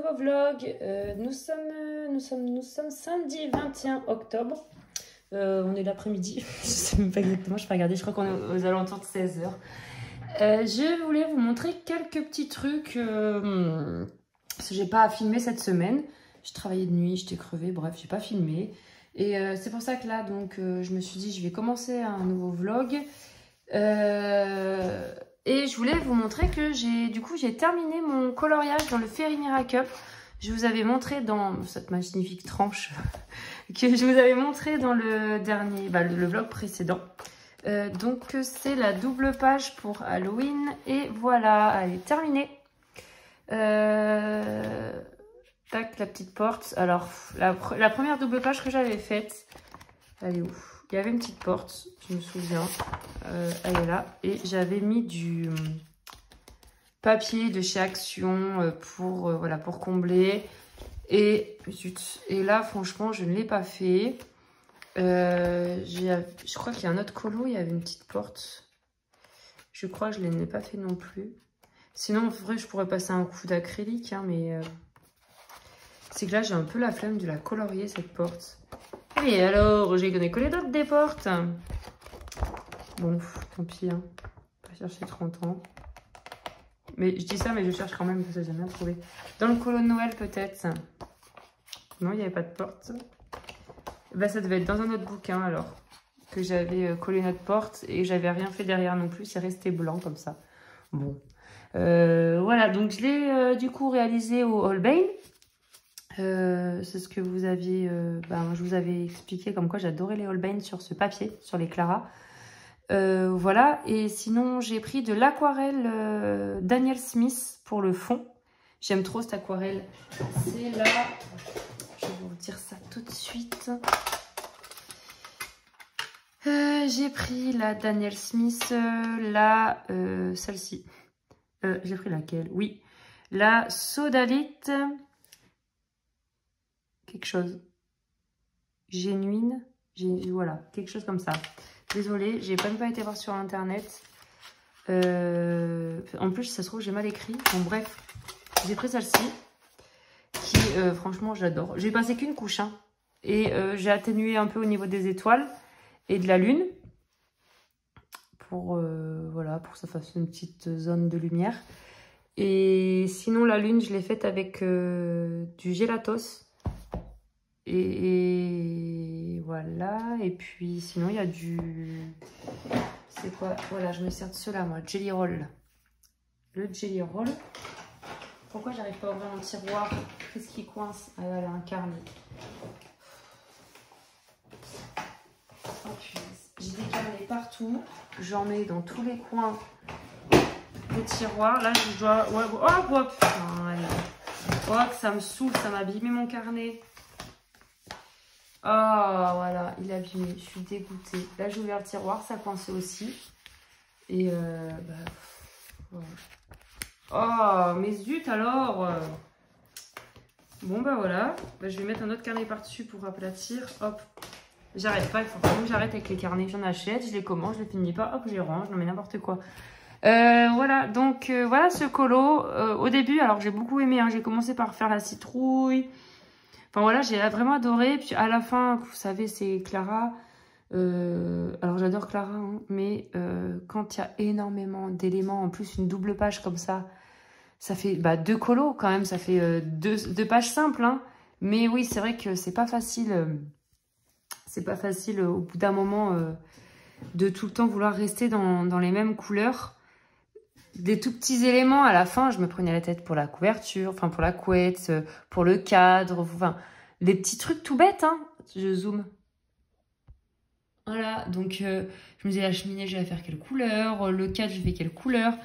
nouveau vlog. Nous sommes samedi 21 octobre. On est l'après-midi. Je sais même pas exactement, je vais regarder. Je crois qu'on est aux alentours de 16 h. Je voulais vous montrer quelques petits trucs. Parce que j'ai pas filmé cette semaine. Je travaillais de nuit, j'étais crevée. Bref, j'ai pas filmé. Et c'est pour ça que là, donc, je me suis dit, je vais commencer un nouveau vlog. Et je voulais vous montrer que j'ai terminé mon coloriage dans le Fairy Miracle. Je vous avais montré dans cette magnifique tranche que je vous avais montré dans le dernier, le vlog précédent. Donc c'est la double page pour Halloween et voilà, elle est terminée. Tac, la petite porte. Alors la première double page que j'avais faite, elle est où? Il y avait une petite porte, je me souviens, elle est là. Et j'avais mis du papier de chez Action pour combler. Et zut, et là, franchement, je ne l'ai pas fait. Je crois qu'il y a un autre colo, il y avait une petite porte. Je crois que je ne l'ai pas fait non plus. Sinon, en vrai, je pourrais passer un coup d'acrylique, hein, mais c'est que là, j'ai un peu la flemme de la colorier, cette porte. Et alors, j'ai collé d'autres des portes. Bon, tant pis, hein. Pas chercher 30 ans. Mais je dis ça, mais je cherche quand même parce que j'ai jamais trouvé. Dans le colo de Noël, peut-être. Non, il n'y avait pas de porte. Bah, ça devait être dans un autre bouquin, alors. Que j'avais collé notre porte et j'avais rien fait derrière non plus. C'est resté blanc comme ça. Bon. Voilà, donc je l'ai du coup réalisé au Holbein. C'est ce que vous aviez, je vous avais expliqué comme quoi j'adorais les Holbein sur ce papier, sur les Clara. Voilà, et sinon j'ai pris de l'aquarelle Daniel Smith pour le fond. J'aime trop cette aquarelle. C'est là, je vais vous dire ça tout de suite. J'ai pris la Daniel Smith, celle-ci. J'ai pris laquelle? Oui, la Sodalite. Quelque chose genuine, voilà, quelque chose comme ça. Désolée, j'ai même pas été voir sur internet. En plus, ça se trouve, j'ai mal écrit. Bon, bref, j'ai pris celle-ci qui, franchement, j'adore. J'ai passé qu'une couche, hein, et j'ai atténué un peu au niveau des étoiles et de la lune pour que ça fasse une petite zone de lumière. Et sinon, la lune, je l'ai faite avec du gelatos. Et voilà, et puis sinon il y a du... C'est quoi? Voilà, je me sers de cela moi, Jelly Roll. Le Jelly Roll. Pourquoi j'arrive pas à ouvrir mon tiroir? Qu'est-ce qui coince? Ah là, elle a un carnet. Oh punaise. J'ai des carnets partout. J'en mets dans tous les coins des tiroirs. Là, je dois... Ouais, oh, putain, allez. Oh, que ça me saoule, ça m'a abîmé mon carnet. Oh, voilà, il est abîmé. Je suis dégoûtée. Là, j'ai ouvert le tiroir, ça coinçait aussi. Et voilà. Oh, mais zut alors. Bon, voilà. Je vais mettre un autre carnet par-dessus pour aplatir. Hop. J'arrête pas, il faut vraiment que j'arrête avec les carnets. J'en achète, je les commande, je les finis pas. Hop, je les range. Non, mais n'importe quoi. Voilà, donc voilà ce colo. Au début, alors j'ai beaucoup aimé. Hein. J'ai commencé par faire la citrouille. Enfin voilà, j'ai vraiment adoré. Puis à la fin, vous savez, c'est Clara. Alors j'adore Clara, hein, mais quand il y a énormément d'éléments, en plus une double page comme ça fait deux colos quand même, ça fait deux pages simples. Hein. Mais oui, c'est vrai que c'est pas facile. C'est pas facile au bout d'un moment de tout le temps vouloir rester dans les mêmes couleurs. Des tout petits éléments à la fin, je me prenais la tête pour la couverture, enfin pour la couette, pour le cadre, enfin des petits trucs tout bêtes, hein. Je zoome. Voilà, donc je me disais la cheminée, je vais faire quelle couleur, le cadre, je fais quelle couleur.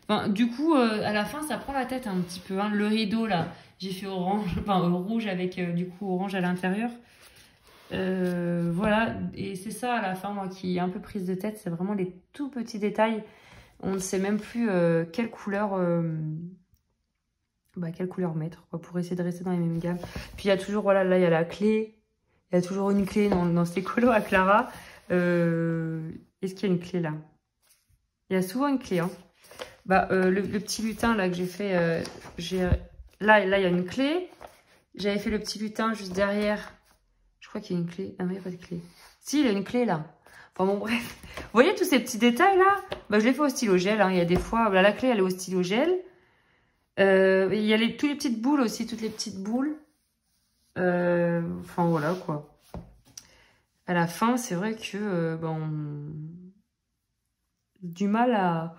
Enfin, du coup, à la fin, ça prend la tête un petit peu. Hein. Le rideau, là, j'ai fait orange, enfin rouge avec du coup orange à l'intérieur. Voilà, et c'est ça à la fin, moi, qui est un peu prise de tête, c'est vraiment les tout petits détails. On ne sait même plus quelle couleur mettre quoi, pour essayer de rester dans les mêmes gammes. Puis il y a toujours, voilà, là il y a la clé. Il y a toujours une clé dans ces colos à Clara. Est-ce qu'il y a une clé là? Il y a souvent une clé. Hein. Le petit lutin là que j'ai fait, j'ai là, il y a une clé. J'avais fait le petit lutin juste derrière. Je crois qu'il y a une clé. Ah, mais il n'y a pas de clé. Si, il y a une clé là. Enfin bon, bref. Vous voyez tous ces petits détails là? Bah, je l'ai fait au stylo gel. Hein. Il y a des fois, là, la clé, elle est au stylo gel. Il y a toutes les petites boules aussi, toutes les petites boules. Enfin, voilà quoi. À la fin, c'est vrai que du mal à...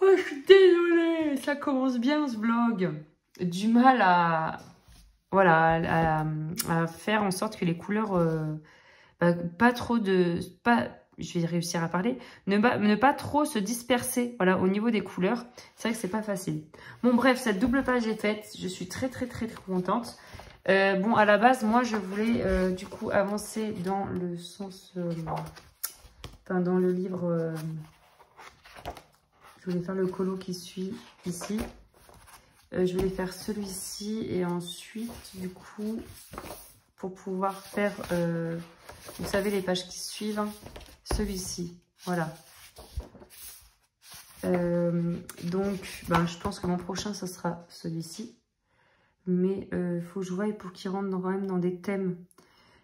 Oh, je suis désolée, ça commence bien ce vlog. Du mal à... Voilà, à faire en sorte que les couleurs... pas trop de... je vais réussir à parler. Ne pas trop se disperser, voilà, au niveau des couleurs. C'est vrai que c'est pas facile. Bon, bref, cette double page est faite. Je suis très contente. Bon, à la base, moi, je voulais du coup avancer dans le sens... Enfin, dans le livre... je voulais faire le colo qui suit ici. Je voulais faire celui-ci et ensuite, du coup, pour pouvoir faire, vous savez, les pages qui suivent, hein, celui-ci. Voilà. Donc, je pense que mon prochain, ce sera celui-ci. Mais il faut que je voie pour qu'il rentre quand même dans des thèmes.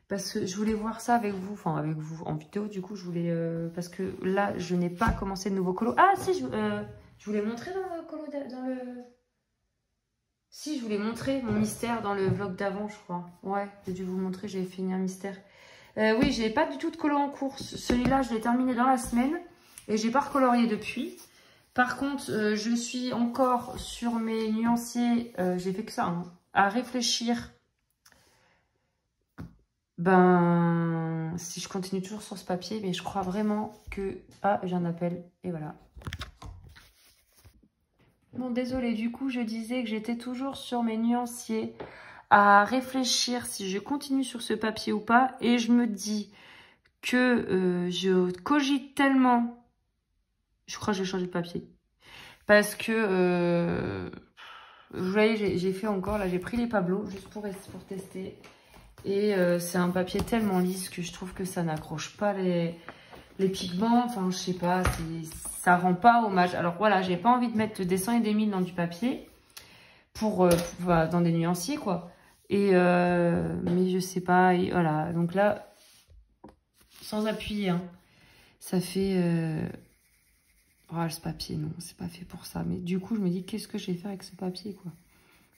Parce que je voulais voir ça avec vous, enfin avec vous en vidéo, du coup, je voulais... parce que là, je n'ai pas commencé de nouveau colo. Ah, si, je voulais montrer dans le colo, Si, je voulais montrer mon mystère dans le vlog d'avant, je crois. Ouais, j'ai dû vous montrer, j'avais fini un mystère. Oui, j'ai pas du tout de colo en course. Celui-là, je l'ai terminé dans la semaine et j'ai pas recolorié depuis. Par contre, je suis encore sur mes nuanciers, j'ai fait que ça, hein, à réfléchir. Si je continue toujours sur ce papier, mais je crois vraiment que... Ah, j'ai un appel, et voilà. Bon, désolé, du coup, je disais que j'étais toujours sur mes nuanciers à réfléchir si je continue sur ce papier ou pas. Et je me dis que je cogite tellement... Je crois que je vais changer de papier. Parce que... vous voyez, j'ai fait encore, là, j'ai pris les Pablo juste pour tester. Et c'est un papier tellement lisse que je trouve que ça n'accroche pas les pigments. Enfin, je sais pas, ça rend pas hommage. Alors voilà, j'ai pas envie de mettre des 100 et des 1000 dans du papier dans des nuanciers, quoi. Et mais je sais pas, et voilà. Donc là, sans appuyer, hein, ça fait... Oh, ce papier, non, c'est pas fait pour ça. Mais du coup, je me dis, qu'est-ce que je vais faire avec ce papier, quoi.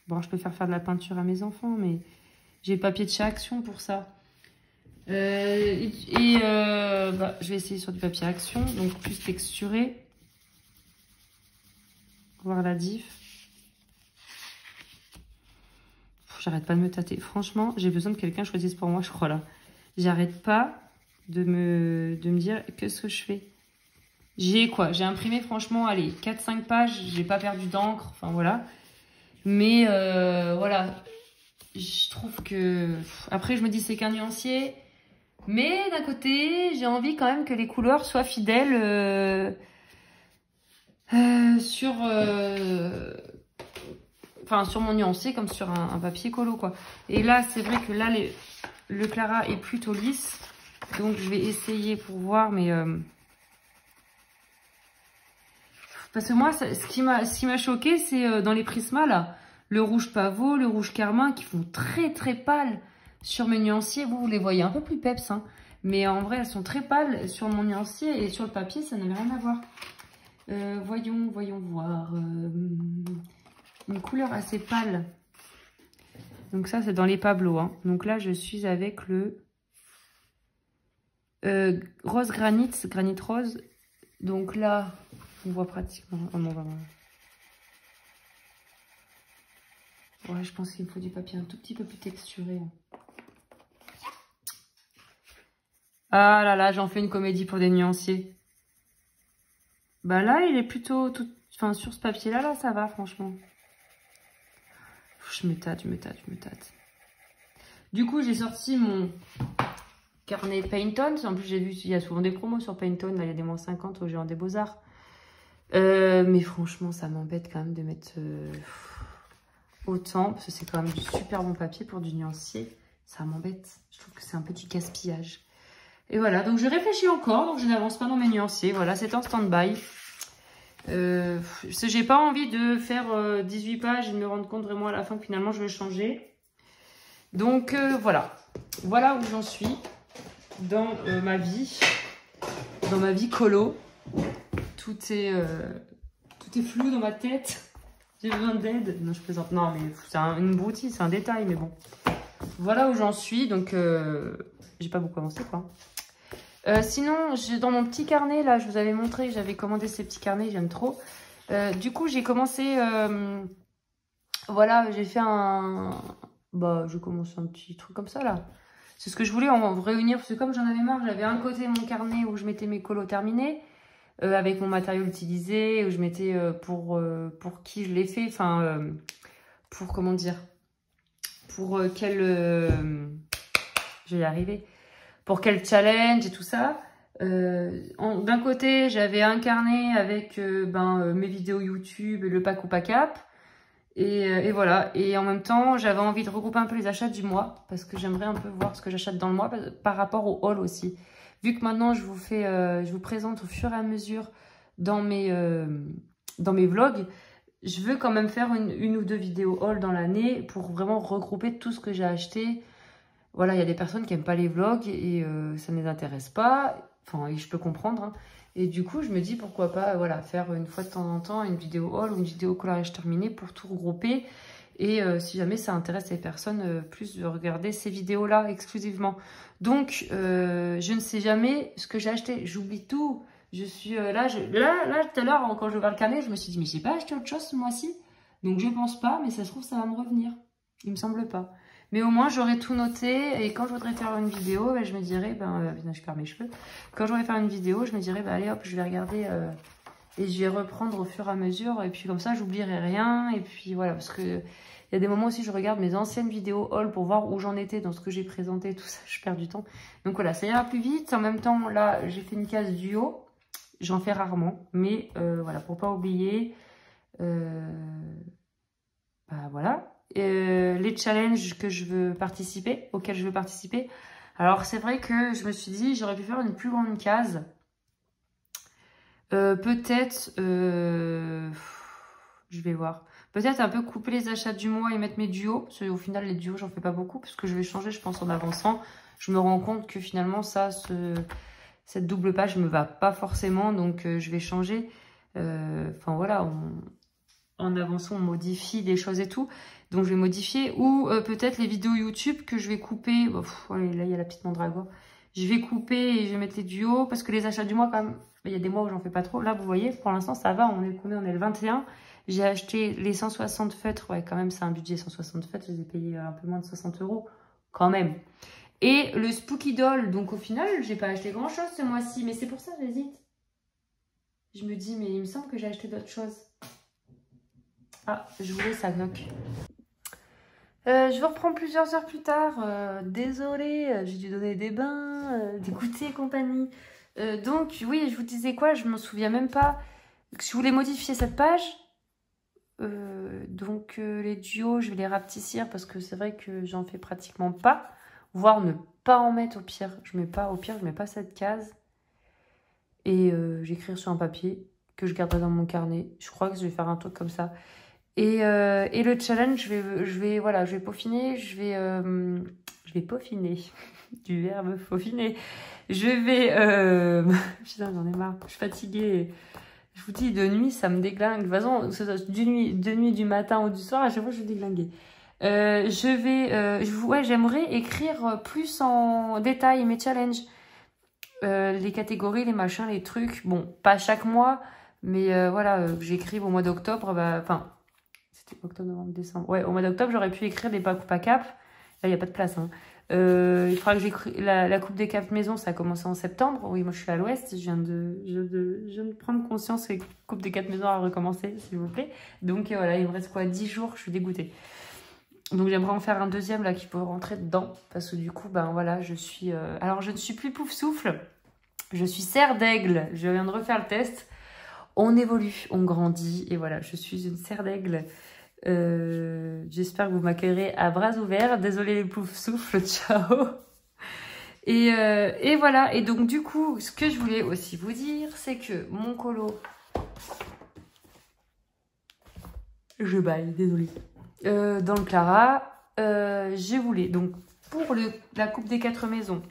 Bon, je peux faire de la peinture à mes enfants, mais... J'ai le papier de chez Action pour ça. Je vais essayer sur du papier Action, donc plus texturé. Voir la diff. J'arrête pas de me tâter. Franchement, j'ai besoin que quelqu'un choisisse pour moi, je crois, là. J'arrête pas de me dire qu'est-ce que je fais. J'ai imprimé, franchement, allez, 4-5 pages. J'ai pas perdu d'encre, enfin voilà. Mais voilà. Je trouve que... Après, je me dis c'est qu'un nuancier. Mais d'un côté, j'ai envie quand même que les couleurs soient fidèles sur mon nuancier, comme sur un papier colo, quoi. Et là, c'est vrai que là, le Clara est plutôt lisse. Donc, je vais essayer pour voir, mais... Parce que moi, ce qui m'a choqué, c'est dans les Prisma, là. Le rouge pavot, le rouge carmin qui font très pâles sur mes nuanciers. Vous les voyez un peu plus peps, hein. Mais en vrai, elles sont très pâles sur mon nuancier et sur le papier, ça n'avait rien à voir. Voyons voir. Une couleur assez pâle. Donc ça, c'est dans les Pablo, hein. Donc là, je suis avec le rose granit rose. Donc là, on voit pratiquement... Oh non, vraiment. Ouais, je pense qu'il me faut du papier un tout petit peu plus texturé. Ah là là, j'en fais une comédie pour des nuanciers. Bah là, il est plutôt... Enfin, sur ce papier-là, là, ça va, franchement. Je me tâte. Du coup, j'ai sorti mon carnet Pantone. En plus, j'ai vu, il y a souvent des promos sur Pantone. Là, il y a des moins 50 au Géant des Beaux-Arts. Mais franchement, ça m'embête quand même de mettre... autant, parce que c'est quand même du super bon papier pour du nuancier. Ça m'embête. Je trouve que c'est un petit gaspillage. Et voilà, donc je réfléchis encore. Donc je n'avance pas dans mes nuanciers. Voilà, c'est en stand-by. J'ai pas envie de faire 18 pages et de me rendre compte vraiment à la fin que finalement je vais changer. Donc voilà. Voilà où j'en suis dans ma vie. Dans ma vie colo. Tout est flou dans ma tête. J'ai besoin d'aide. Non, je plaisante. Non, mais c'est une broutille, c'est un détail, mais bon. Voilà où j'en suis. Donc, j'ai pas beaucoup avancé, quoi. Sinon, dans mon petit carnet, là, je vous avais montré, j'avais commandé ces petits carnets, j'aime trop. Du coup, j'ai commencé... voilà, j'ai fait un... Bah, je commence un petit truc comme ça, là. C'est ce que je voulais en réunir, parce que comme j'en avais marre, j'avais un côté mon carnet où je mettais mes colos terminés, avec mon matériau utilisé, où je mettais pour qui je l'ai fait, enfin, pour, comment dire, pour quel... je vais y arriver. Pour quel challenge et tout ça. D'un côté, j'avais un carnet avec mes vidéos YouTube, le pack ou pas cap. Et voilà. Et en même temps, j'avais envie de regrouper un peu les achats du mois. Parce que j'aimerais un peu voir ce que j'achète dans le mois par rapport au haul aussi. Vu que maintenant, je vous présente au fur et à mesure dans mes vlogs. Je veux quand même faire une ou deux vidéos haul dans l'année pour vraiment regrouper tout ce que j'ai acheté. Voilà, il y a des personnes qui n'aiment pas les vlogs et ça ne les intéresse pas. Enfin, et je peux comprendre. Hein. Et du coup, je me dis pourquoi pas voilà, faire une fois de temps en temps une vidéo haul ou une vidéo coloriage terminé pour tout regrouper. Et si jamais ça intéresse les personnes, plus de regarder ces vidéos-là exclusivement. Donc, je ne sais jamais ce que j'ai acheté. J'oublie tout. Je suis là, tout à l'heure, quand je vois le carnet, je me suis dit, mais j'ai pas acheté autre chose ce mois-ci. Donc, je pense pas, mais ça se trouve, ça va me revenir. Il me semble pas. Mais au moins, j'aurais tout noté. Et quand je voudrais faire une vidéo, je me dirais, je perds mes cheveux. Quand j'aurais faire une vidéo, je me dirais, allez hop, je vais regarder et je vais reprendre au fur et à mesure. Et puis comme ça, j'oublierai rien. Et puis voilà, parce que il y a des moments aussi, je regarde mes anciennes vidéos haul pour voir où j'en étais dans ce que j'ai présenté, tout ça, je perds du temps. Donc voilà, ça ira plus vite. En même temps, là, j'ai fait une case duo. J'en fais rarement. Mais voilà, pour pas oublier, voilà. Les challenges que je veux participer, auxquels je veux participer. Alors c'est vrai que je me suis dit j'aurais pu faire une plus grande case. Peut-être, je vais voir. Peut-être un peu couper les achats du mois et mettre mes duos. Parce qu'au final les duos j'en fais pas beaucoup parce que je vais changer je pense en avançant. Je me rends compte que finalement cette double page me va pas forcément donc je vais changer. Enfin voilà, en avançant on modifie des choses et tout. Donc je vais modifier. Ou peut-être les vidéos YouTube que je vais couper. Là il y a la petite mandragore. Je vais couper et je vais mettre les duos. Parce que les achats du mois quand même, il y a des mois où j'en fais pas trop. Là vous voyez, pour l'instant ça va. On est combien? On est le 21. J'ai acheté les 160 feutres. Ouais quand même c'est un budget 160 feutres. Je les ai payés un peu moins de 60 € quand même. Et le Spooky Doll. Donc au final j'ai pas acheté grand chose ce mois-ci. Mais c'est pour ça que j'hésite. Je me dis mais il me semble que j'ai acheté d'autres choses. Ah, je voulais ça knock. Je vous reprends plusieurs heures plus tard. Désolée, j'ai dû donner des bains, des goûters et compagnie. Donc, oui, je vous disais quoi? Je m'en souviens même pas. Je voulais modifier cette page. Donc, les duos, je vais les rapetissir parce que c'est vrai que j'en fais pratiquement pas. Voire ne pas en mettre au pire. Je mets pas cette case. Et j'écrire sur un papier que je garderai dans mon carnet. Je crois que je vais faire un truc comme ça. Et le challenge, je vais peaufiner, je vais peaufiner, du verbe peaufiner. Je vais, putain j'en ai marre, je suis fatiguée. Je vous dis, de nuit, ça me déglingue. De toute façon, de nuit, du matin ou du soir, à chaque fois, je suis déglinguée. J'aimerais écrire plus en détail mes challenges. Les catégories, les machins, les trucs. Bon, pas chaque mois, mais voilà, j'écrive au mois d'octobre, c'était octobre, novembre, décembre. Ouais, au mois d'octobre, j'aurais pu écrire des pack ou pas cap. Là, il n'y a pas de place. Hein. Il faudra que j'écris la coupe des capes maison, ça a commencé en septembre. Oui, moi, je suis à l'ouest. Je viens de prendre conscience que la coupe des capes maison a recommencé, s'il vous plaît. Donc, voilà, il me reste quoi? 10 jours, je suis dégoûtée. Donc, j'aimerais en faire un deuxième, là, qui peut rentrer dedans. Parce que du coup, voilà, je suis... Alors, je ne suis plus pouf souffle. Je suis serre d'aigle. Je viens de refaire le test. On évolue, on grandit. Et voilà, je suis une serre d'aigle. J'espère que vous m'accueillerez à bras ouverts. Désolée les poufs souffles, ciao. Et voilà. Et donc du coup, ce que je voulais aussi vous dire, c'est que mon colo, Je baille, désolée. Dans le Clara, j'ai voulu. Donc, pour la coupe des 4 maisons,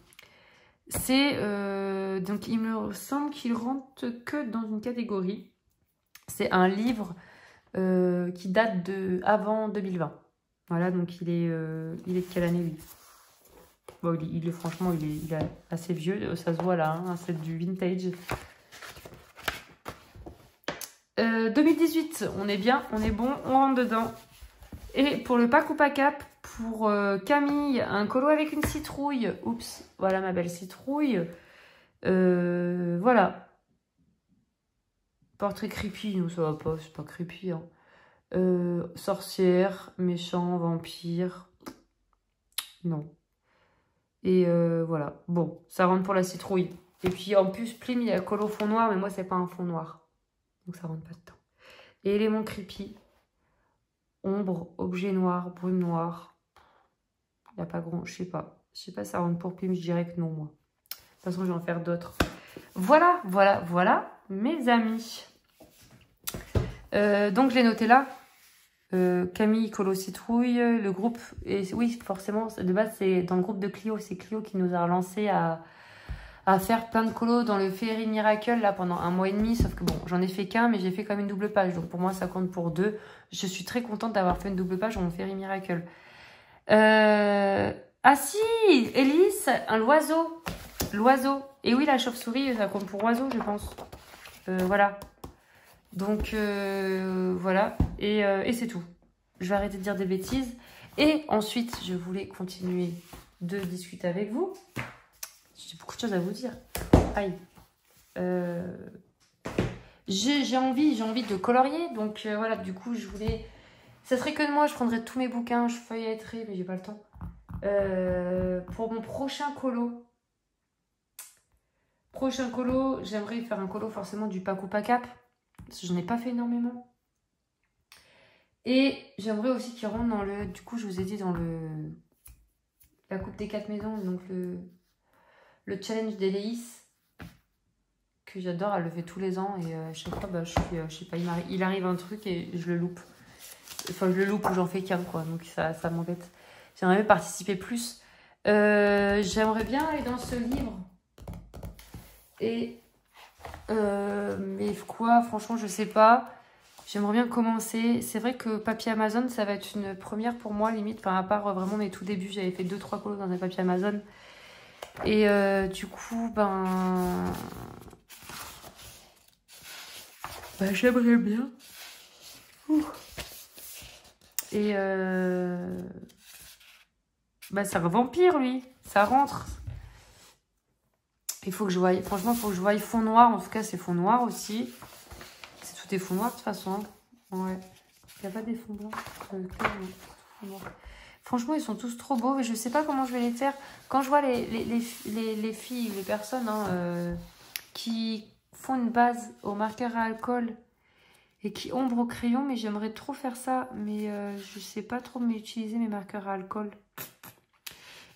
c'est... donc, il me semble qu'il rentre que dans une catégorie. C'est un livre qui date de avant 2020. Voilà, donc il est de quelle année, lui? Bon, franchement, il est assez vieux. Ça se voit là, hein, c'est du vintage. 2018, on est bien, on est bon, on rentre dedans. Et pour le pack ou pas cap, pour Camille, un colo avec une citrouille. Oups, voilà ma belle citrouille. Voilà. Portrait creepy, non ça va pas, c'est pas creepy. Hein. Sorcière, méchant, vampire. Non. Et voilà. Bon, ça rentre pour la citrouille. Et puis en plus, Plim, il y a le colo fond noir, mais moi c'est pas un fond noir. Donc ça rentre pas dedans. Et élément creepy. Ombre, objet noir, brume noire. Il n'y a pas grand... Je sais pas. Je sais pas, ça rentre pour Plim, je dirais que non, moi. De toute façon, je vais en faire d'autres. Voilà, voilà, voilà, mes amis. Donc, je l'ai noté là. Camille, Colo, Citrouille, le groupe. Et oui, forcément, de base, c'est dans le groupe de Clio. C'est Clio qui nous a relancé à faire plein de colos dans le Féerie Miracle là pendant 1 mois et demi. Sauf que bon, j'en ai fait qu'un, mais j'ai fait quand même une double page. Donc pour moi, ça compte pour 2. Je suis très contente d'avoir fait une double page dans mon Féerie Miracle. Ah si, Élise, l'oiseau. L'oiseau. Et oui, la chauve-souris, ça compte pour oiseau, je pense. Voilà. Donc voilà. Et c'est tout. Je vais arrêter de dire des bêtises. Et ensuite, je voulais continuer de discuter avec vous. J'ai beaucoup de choses à vous dire. Aïe. J'ai envie de colorier. Donc voilà, du coup, je voulais... Ça serait que de moi, je prendrais tous mes bouquins, je feuilletterais, mais j'ai pas le temps. Pour mon prochain colo. J'aimerais faire un colo forcément du pack ou pas cap. Parce que je n'ai pas fait énormément. Et j'aimerais aussi qu'il rentre dans le... Du coup, je vous ai dit dans la coupe des 4 maisons, donc le challenge d'Éléis, que j'adore, elle le fait tous les ans et chaque fois, bah, je sais pas, il arrive un truc et je le loupe. Enfin, je le loupe ou j'en fais qu'un, quoi, donc ça m'embête. J'aimerais bien participer plus. J'aimerais bien aller dans ce livre. Et mais quoi, franchement, je sais pas. J'aimerais bien commencer. C'est vrai que papier Amazon, ça va être une première pour moi, limite. Enfin, à part vraiment mes tout débuts, j'avais fait 2-3 colos dans un papier Amazon. Et du coup, j'aimerais bien. Ouh. Et c'est un vampire, lui. Ça rentre. Il faut que je voie. Franchement, il faut que je voie fond noir. En tout cas, c'est fond noir aussi. C'est tout est fond noir de toute façon. Ouais. Il n'y a pas des fonds blancs. Franchement, ils sont tous trop beaux. Mais je sais pas comment je vais les faire. Quand je vois les filles, les personnes qui font une base au marqueur à alcool et qui ombre au crayon, mais j'aimerais trop faire ça. Mais je sais pas trop utiliser mes marqueurs à alcool.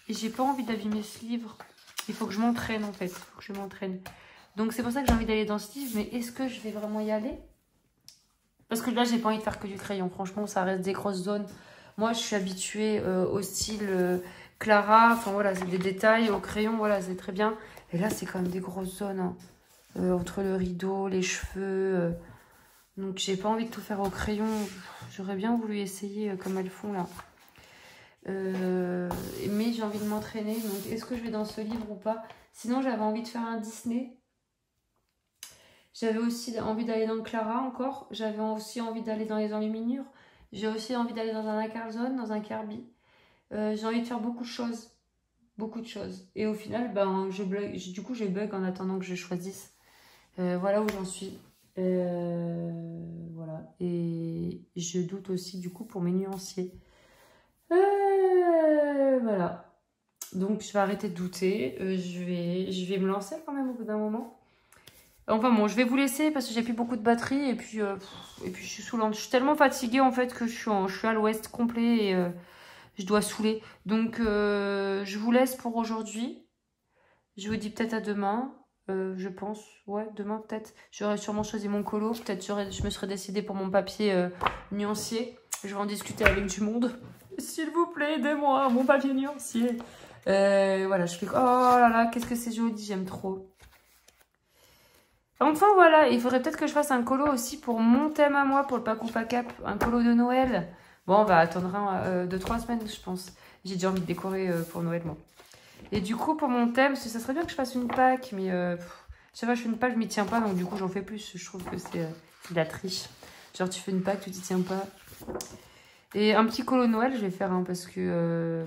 Et j'ai pas envie d'abîmer ce livre. Il faut que je m'entraîne en fait. Il faut que je m'entraîne. Donc c'est pour ça que j'ai envie d'aller dans ce livre. Mais est-ce que je vais vraiment y aller? Parce que là, j'ai pas envie de faire que du crayon. Franchement, ça reste des grosses zones. Moi, je suis habituée au style Clara. Enfin voilà, c'est des détails. Au crayon, voilà, c'est très bien. Et là, c'est quand même des grosses zones. Hein. Entre le rideau, les cheveux. Donc j'ai pas envie de tout faire au crayon. J'aurais bien voulu essayer comme elles font là. Mais j'ai envie de m'entraîner. Donc est-ce que je vais dans ce livre ou pas? Sinon, j'avais envie de faire un Disney. J'avais aussi envie d'aller dans le Clara encore. J'avais aussi envie d'aller dans les enluminures. J'ai aussi envie d'aller dans un Acarzone, dans un Kirby. J'ai envie de faire beaucoup de choses. Beaucoup de choses. Et au final, du coup, je bug en attendant que je choisisse. Voilà où j'en suis. Voilà. Et je doute aussi du coup pour mes nuanciers. Voilà. Donc je vais arrêter de douter. Je vais me lancer quand même au bout d'un moment. Enfin bon, je vais vous laisser parce que j'ai plus beaucoup de batterie et puis je suis saoulante. Je suis tellement fatiguée en fait que je suis à l'ouest complet et je dois saouler. Donc je vous laisse pour aujourd'hui. Je vous dis peut-être à demain. je pense. Ouais, demain peut-être. J'aurais sûrement choisi mon colo. Peut-être je me serais décidée pour mon papier nuancier. Je vais en discuter avec du monde. S'il vous plaît, aidez-moi, mon papier nuancier. Voilà, je fais... Oh là là, qu'est-ce que c'est joli, j'aime trop. Enfin voilà, il faudrait peut-être que je fasse un colo aussi pour mon thème à moi, pour le Paco Pacap, un colo de Noël. Bon, on va attendre 2-3 semaines, je pense. J'ai déjà envie de décorer pour Noël, moi. Et du coup, pour mon thème, ça serait bien que je fasse une Pâques, mais je sais pas, je fais une Pâques, je m'y tiens pas, donc du coup, j'en fais plus. Je trouve que c'est de la triche. Genre, tu fais une Pâques, tu t'y tiens pas. Et un petit colo Noël, je vais faire, hein, parce que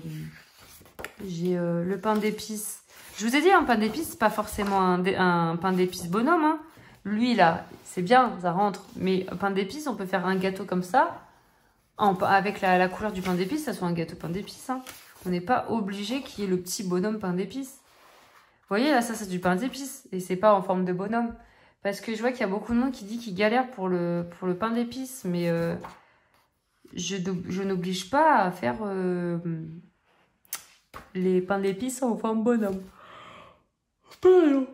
j'ai le pain d'épices. Je vous ai dit, un pain d'épices, c'est pas forcément un pain d'épices bonhomme. Hein. Lui, là, c'est bien, ça rentre. Mais un pain d'épices, on peut faire un gâteau comme ça. Avec la couleur du pain d'épices, ça soit un gâteau pain d'épices. Hein. On n'est pas obligé qu'il y ait le petit bonhomme pain d'épices. Vous voyez, là, ça, c'est du pain d'épices. Et c'est pas en forme de bonhomme. Parce que je vois qu'il y a beaucoup de monde qui dit qu'il galère pour le pain d'épices. Mais je n'oblige pas à faire les pains d'épices en forme bonhomme. Oh,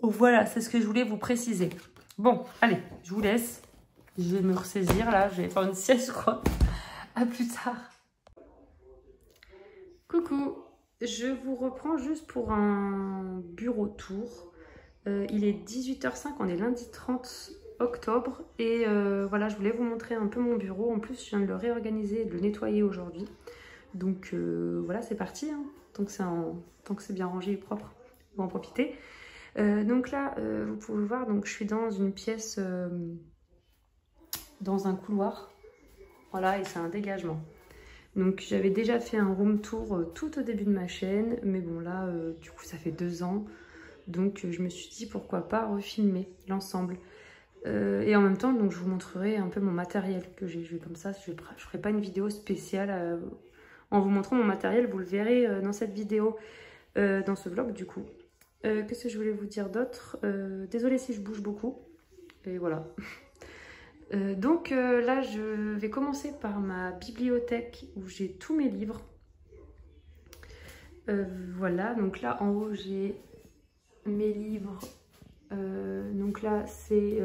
voilà, c'est ce que je voulais vous préciser. Bon, allez, je vous laisse. Je vais me ressaisir, là. Je vais faire une sieste, quoi. À plus tard. Coucou, je vous reprends juste pour un bureau tour. Il est 18h05, on est lundi 30 octobre. Et voilà, je voulais vous montrer un peu mon bureau. En plus, je viens de le réorganiser et de le nettoyer aujourd'hui. Donc voilà, c'est parti. Hein. Tant que c'est bien rangé et propre, on va en profiter. Donc là, vous pouvez voir, donc je suis dans une pièce, dans un couloir. Voilà, et c'est un dégagement. Donc j'avais déjà fait un room tour tout au début de ma chaîne, mais bon là, du coup ça fait 2 ans. Donc je me suis dit pourquoi pas refilmer l'ensemble. Et en même temps, donc, je vous montrerai un peu mon matériel que j'ai. Je vais comme ça, je ferai pas une vidéo spéciale en vous montrant mon matériel. Vous le verrez dans cette vidéo, dans ce vlog du coup. Qu'est-ce que je voulais vous dire d'autre? Désolée si je bouge beaucoup. Et voilà. Donc là, je vais commencer par ma bibliothèque où j'ai tous mes livres. Voilà, donc là en haut j'ai mes livres. Donc là c'est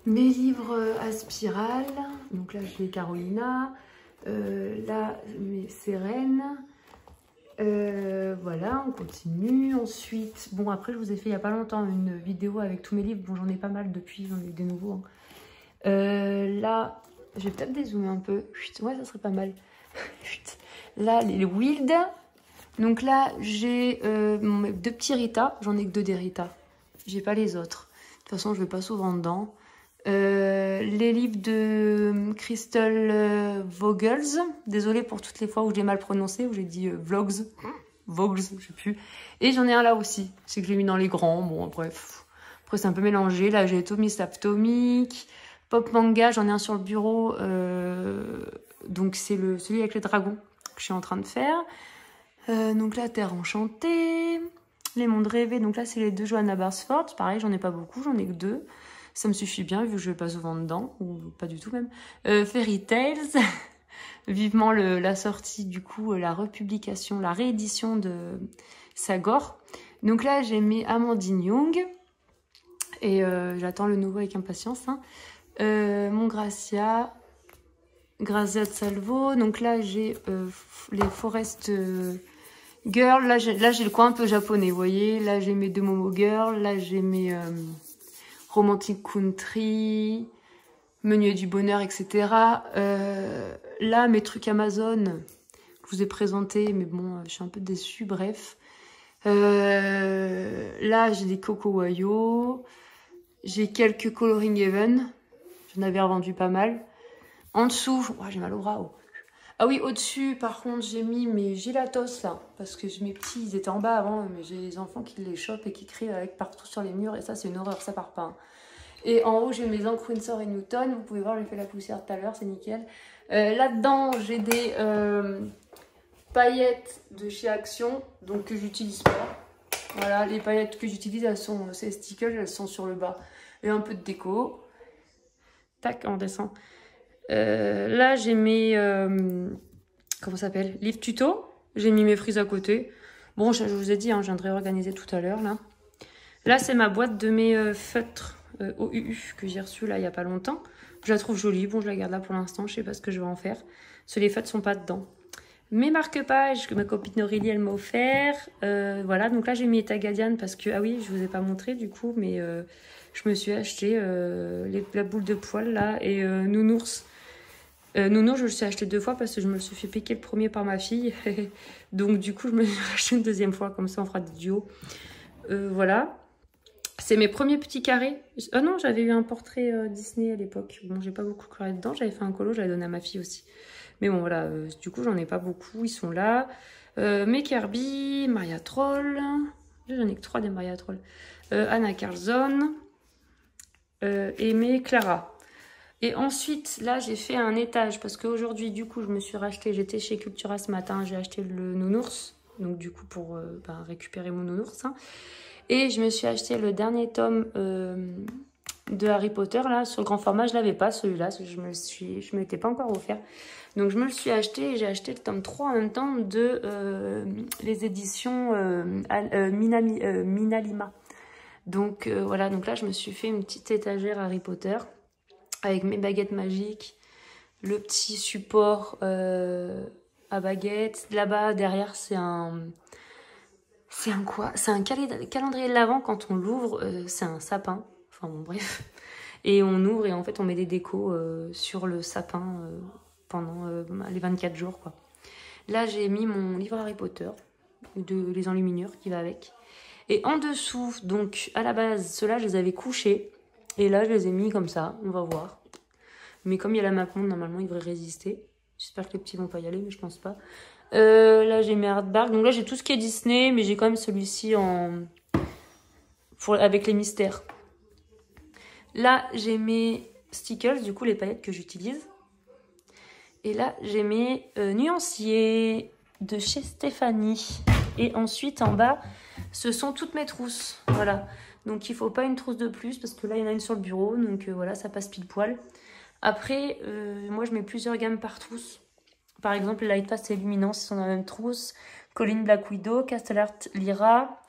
mes livres à spirale. Donc là j'ai Carolina. Là c'est Reine. Voilà, on continue. Ensuite, bon après je vous ai fait il n'y a pas longtemps une vidéo avec tous mes livres. Bon j'en ai pas mal depuis, j'en ai eu des nouveaux. Hein. Là, je vais peut-être dézoomer un peu. Ouais, ça serait pas mal. Là, les Wild. Donc là, j'ai 2 petits Rita. J'en ai que 2 des Rita. J'ai pas les autres. De toute façon, je vais pas souvent dedans. Les livres de Crystal Vogels. Désolée pour toutes les fois où je l'ai mal prononcé, où j'ai dit Vlogs. Vogels, je sais plus. Et j'en ai un là aussi. C'est que je l'ai mis dans les grands. Bon, bref. Après, c'est un peu mélangé. Là, j'ai Tommy Slaptomic. Pop Manga, j'en ai un sur le bureau. Donc, c'est celui avec les dragons que je suis en train de faire. Donc là, Terre Enchantée. Les Mondes Rêvés. Donc là, c'est les 2 Johanna Barsford. Pareil, j'en ai pas beaucoup. J'en ai que 2. Ça me suffit bien vu que je vais pas souvent dedans. Ou pas du tout même. Fairy Tales. Vivement la sortie, du coup, la republication, la réédition de Sagor. Donc là, j'ai mis Amandine Young. Et j'attends le nouveau avec impatience. Hein. Mon Grazia de Salvo. Donc là, j'ai les Forest Girl. Là, j'ai le coin un peu japonais, vous voyez. Là, j'ai mes 2 Momo Girl. Là, j'ai mes Romantic Country, Meunier du Bonheur, etc. Là, mes trucs Amazon que je vous ai présentés, mais bon, je suis un peu déçue, bref. Là, j'ai des Coco Wayo. J'ai quelques Coloring Even. J'en avais revendu pas mal. En dessous, oh, j'ai mal au bras. Oh. Ah oui, au-dessus, par contre, j'ai mis mes Gelatos là. Parce que mes petits, ils étaient en bas avant. Mais j'ai les enfants qui les chopent et qui crient avec partout sur les murs. Et ça, c'est une horreur, ça part pas. Hein. Et en haut, j'ai mes encres Winsor et Newton. Vous pouvez voir, j'ai fait la poussière tout à l'heure, c'est nickel. Là-dedans, j'ai des paillettes de chez Action. Donc, que j'utilise pas. Voilà, les paillettes que j'utilise, elles sont, ces stickers, elles sont sur le bas. Et un peu de déco. Tac, on descend. Là, j'ai mes... comment ça s'appelle? Livre tuto. J'ai mis mes frises à côté. Bon, je vous ai dit, hein, je viens de réorganiser tout à l'heure, là. Là, c'est ma boîte de mes feutres OUU que j'ai reçu là il n'y a pas longtemps. Je la trouve jolie. Bon, je la garde là pour l'instant. Je sais pas ce que je vais en faire. Parce que les feutres sont pas dedans. Mes marque-pages que ma copine Aurélie, elle m'a offert. Voilà, donc là, j'ai mis Tagadian parce que... Ah oui, je vous ai pas montré du coup, mais je me suis acheté la boule de poil là et Nounours. Nounours, je le suis acheté 2 fois parce que je me suis fait piquer le premier par ma fille. Donc du coup, je me suis acheté une 2e fois. Comme ça, on fera des duos. Voilà. C'est mes premiers petits carrés. Oh non, j'avais eu un portrait Disney à l'époque. Bon, j'ai pas beaucoup coloré dedans. J'avais fait un colo, j'avais donné à ma fille aussi. Mais bon, voilà, du coup, j'en ai pas beaucoup. Ils sont là. Mes Kirby, Maria Troll. J'en ai que 3 des Maria Troll. Anna Carlson. Et mes Clara. Et ensuite, là, j'ai fait un étage. Parce qu'aujourd'hui, du coup, je me suis racheté. J'étais chez Cultura ce matin. J'ai acheté le Nounours. Donc, du coup, pour récupérer mon Nounours. Hein. Et je me suis acheté le dernier tome de Harry Potter, là, sur le grand format. Je l'avais pas, celui-là. Je m'étais pas encore offert. Donc, je me le suis acheté et j'ai acheté le tome 3 en même temps de les éditions Minalima. Donc, voilà. Donc là, je me suis fait une petite étagère Harry Potter avec mes baguettes magiques, le petit support à baguettes. Là-bas, derrière, c'est un... C'est un quoi? C'est un calendrier de l'Avent. Quand on l'ouvre, c'est un sapin. Enfin bon, bref. Et on ouvre et en fait, on met des décos sur le sapin pendant les 24 jours, quoi. Là, j'ai mis mon livre Harry Potter, de Les Enluminures, qui va avec. Et en dessous, donc, à la base, ceux-là, je les avais couchés. Et là, je les ai mis comme ça. On va voir. Mais comme il y a la map monde, normalement, ils devraient résister. J'espère que les petits vont pas y aller, mais je pense pas. Là j'ai mes hardbacks, donc là j'ai tout ce qui est Disney, mais j'ai quand même celui-ci avec les mystères. Là j'ai mes stickers, du coup les paillettes que j'utilise. Et là j'ai mes nuanciers de chez Stéphanie. Et ensuite en bas ce sont toutes mes trousses, voilà. Donc il faut pas une trousse de plus parce que là il y en a une sur le bureau, donc voilà, ça passe pile poil. Après moi je mets plusieurs gammes par trousse. Par exemple, Light Fast et Luminance, ils sont dans la même trousse. Colin Black Widow, Castellart Lyra.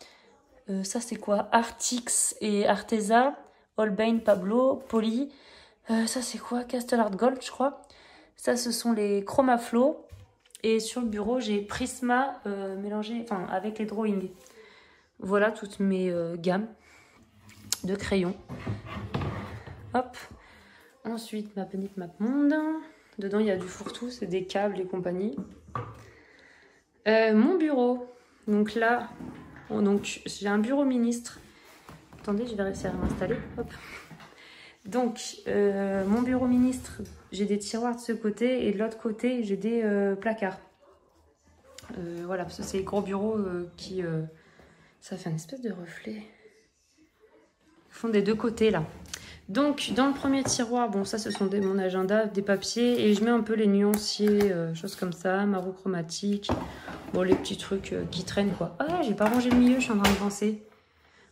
Ça, c'est quoi? Artix et Arteza. Holbein Pablo. Polly. Ça, c'est quoi? Castellart Gold, je crois. Ça, ce sont les Chroma Flow. Et sur le bureau, j'ai Prisma mélangé avec les drawings. Voilà toutes mes gammes de crayons. Hop. Ensuite, ma petite map monde. Dedans, il y a du fourre-tout, c'est des câbles et compagnie. Mon bureau. Donc là, j'ai un bureau ministre. Attendez, je vais réussir à m'installer. Hop. Donc, mon bureau ministre, j'ai des tiroirs de ce côté et de l'autre côté, j'ai des placards. Voilà, parce que c'est les gros bureaux qui... ça fait une espèce de reflet. Ils font des deux côtés, là. Donc, dans le premier tiroir, bon, ça, ce sont mon agenda, des papiers. Et je mets un peu les nuanciers, choses comme ça, marron chromatique. Bon, les petits trucs qui traînent, quoi. Ah, j'ai pas rangé le milieu, je suis en train de penser.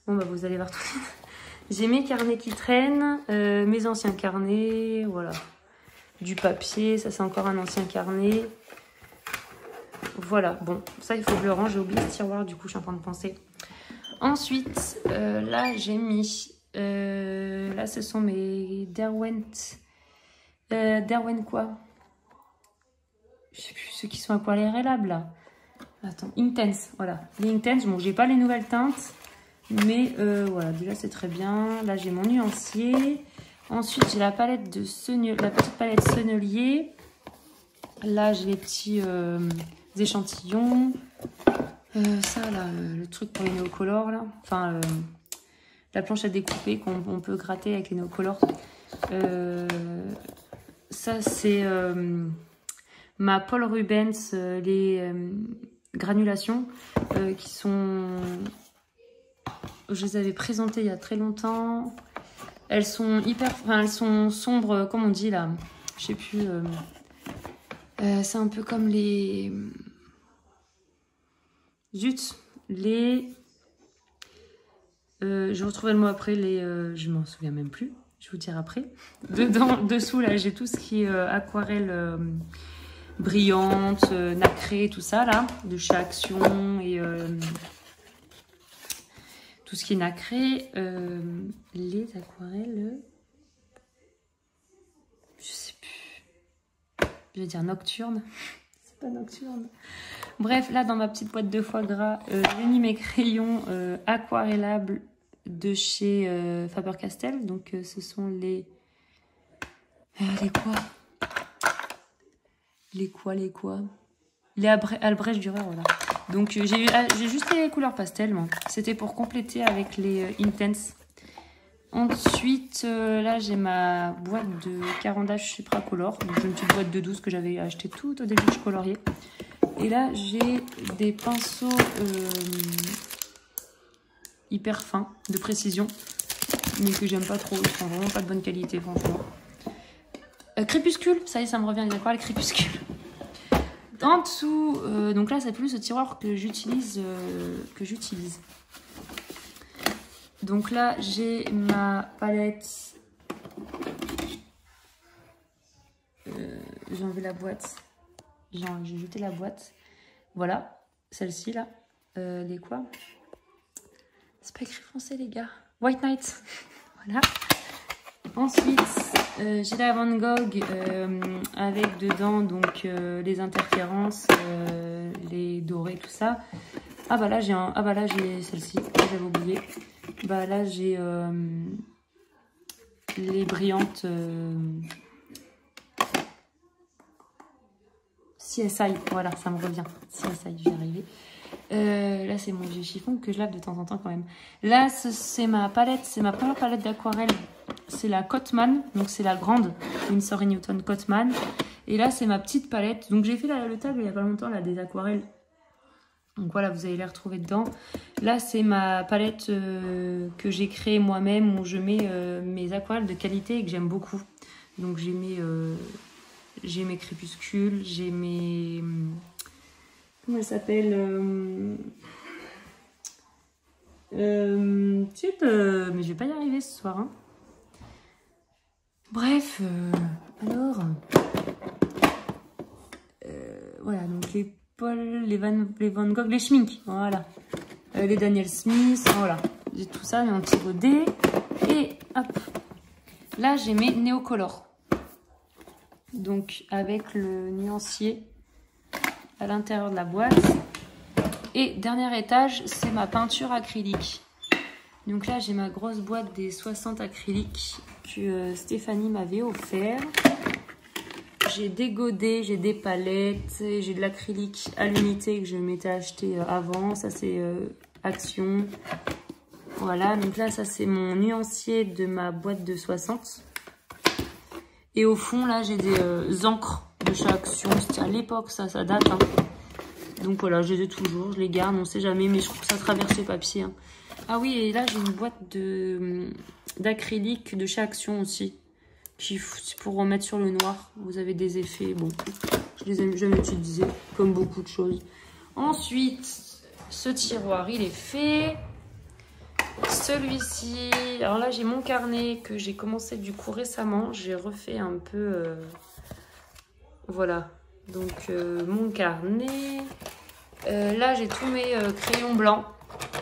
Bon, bah, vous allez voir tout de suite. J'ai mes carnets qui traînent, mes anciens carnets, voilà. Du papier, ça, c'est encore un ancien carnet. Voilà, bon, ça, il faut que je le range. J'ai oublié ce tiroir, du coup, je suis en train de penser. Ensuite, là, j'ai mis... là, ce sont mes Derwent. Derwent quoi? Je sais plus, ceux qui sont aquarellables là. Attends, Intense, voilà. Les Intense, bon, j'ai pas les nouvelles teintes. Mais voilà, déjà c'est très bien. Là, j'ai mon nuancier. Ensuite, j'ai la palette de la petite palette sennelier. Là, j'ai les petits échantillons. Ça, là, le truc pour les néocolores, là. Enfin, la planche à découper qu'on peut gratter avec les néocolores. Ça, c'est ma Paul Rubens, les granulations qui sont... Je les avais présentées il y a très longtemps. Elles sont elles sont sombres, comme on dit là. Je sais plus. C'est un peu comme les... Zut, les... je retrouvais le mot après, je m'en souviens même plus, je vous dirai après. Dessous, là, j'ai tout ce qui est aquarelle brillante, nacrée, tout ça, là, de chez Action et tout tout ce qui est nacré. Les aquarelles, je sais plus. Je vais dire nocturne. C'est pas nocturne. Bref, là dans ma petite boîte de foie gras, j'ai mis mes crayons aquarellables de chez Faber-Castell. Donc ce sont les quoi? Les quoi? Les Albrecht Dürer, voilà. Donc j'ai juste les couleurs pastel, moi. C'était pour compléter avec les Intense. Ensuite, là j'ai ma boîte de carandage Supracolor. Donc j'ai une petite boîte de 12 que j'avais acheté tout au début que je coloriais. Et là j'ai des pinceaux hyper fins, de précision, mais que j'aime pas trop. Ils sont vraiment pas de bonne qualité, franchement. Crépuscule, ça y est, ça me revient, les aquarelles Crépuscule. En dessous, donc là c'est plus ce tiroir que j'utilise. Donc là j'ai ma palette. J'ai enlevé la boîte. J'ai jeté la boîte. Voilà, celle-ci là. Les quoi? C'est pas écrit français les gars. White Knight. Voilà. Ensuite, j'ai la Van Gogh avec dedans donc les interférences, les dorés, tout ça. Ah bah là j'ai celle-ci, j'avais oublié. Bah là j'ai les brillantes CSI, voilà, ça me revient. CSI, j'y arrivé. Là c'est mon vieux chiffon que je lave de temps en temps quand même. Là c'est ma palette, c'est ma première palette d'aquarelle. C'est la Cotman, donc c'est la grande Winsor & Newton Cotman. Et là c'est ma petite palette. Donc j'ai fait le tag il y a pas longtemps là des aquarelles. Donc voilà, vous allez les retrouver dedans. Là c'est ma palette que j'ai créée moi-même où je mets mes aquarelles de qualité et que j'aime beaucoup. Donc j'ai mes crépuscules, j'ai mes... Comment elle s'appelle mais je vais pas y arriver ce soir. Hein. Bref, alors... voilà, donc les Paul, les Van Gogh, les Schmink, voilà. Les Daniel Smith, voilà. J'ai tout ça, mais en petit godet. Et hop, là j'ai mes Neocolor. Donc avec le nuancier à l'intérieur de la boîte. Et dernier étage, c'est ma peinture acrylique. Donc là, j'ai ma grosse boîte des 60 acryliques que Stéphanie m'avait offert. J'ai des godets, j'ai des palettes, j'ai de l'acrylique à l'unité que je m'étais acheté avant. Ça, c'est Action. Voilà, donc là, ça, c'est mon nuancier de ma boîte de 60. Et au fond, là, j'ai des encres de chez Action. C'était à l'époque, ça date. Hein. Donc voilà, je les ai toujours, je les garde, on sait jamais, mais je trouve que ça traverse le papier. Hein. Ah oui, et là, j'ai une boîte d'acrylique de chez Action aussi. C'est pour remettre sur le noir. Vous avez des effets, bon, je les ai jamais utilisés, comme beaucoup de choses. Ensuite, ce tiroir, il est fait. Celui-ci, alors là, j'ai mon carnet que j'ai commencé du coup récemment. J'ai refait un peu, voilà. Donc, mon carnet. Là, j'ai tous mes crayons blancs.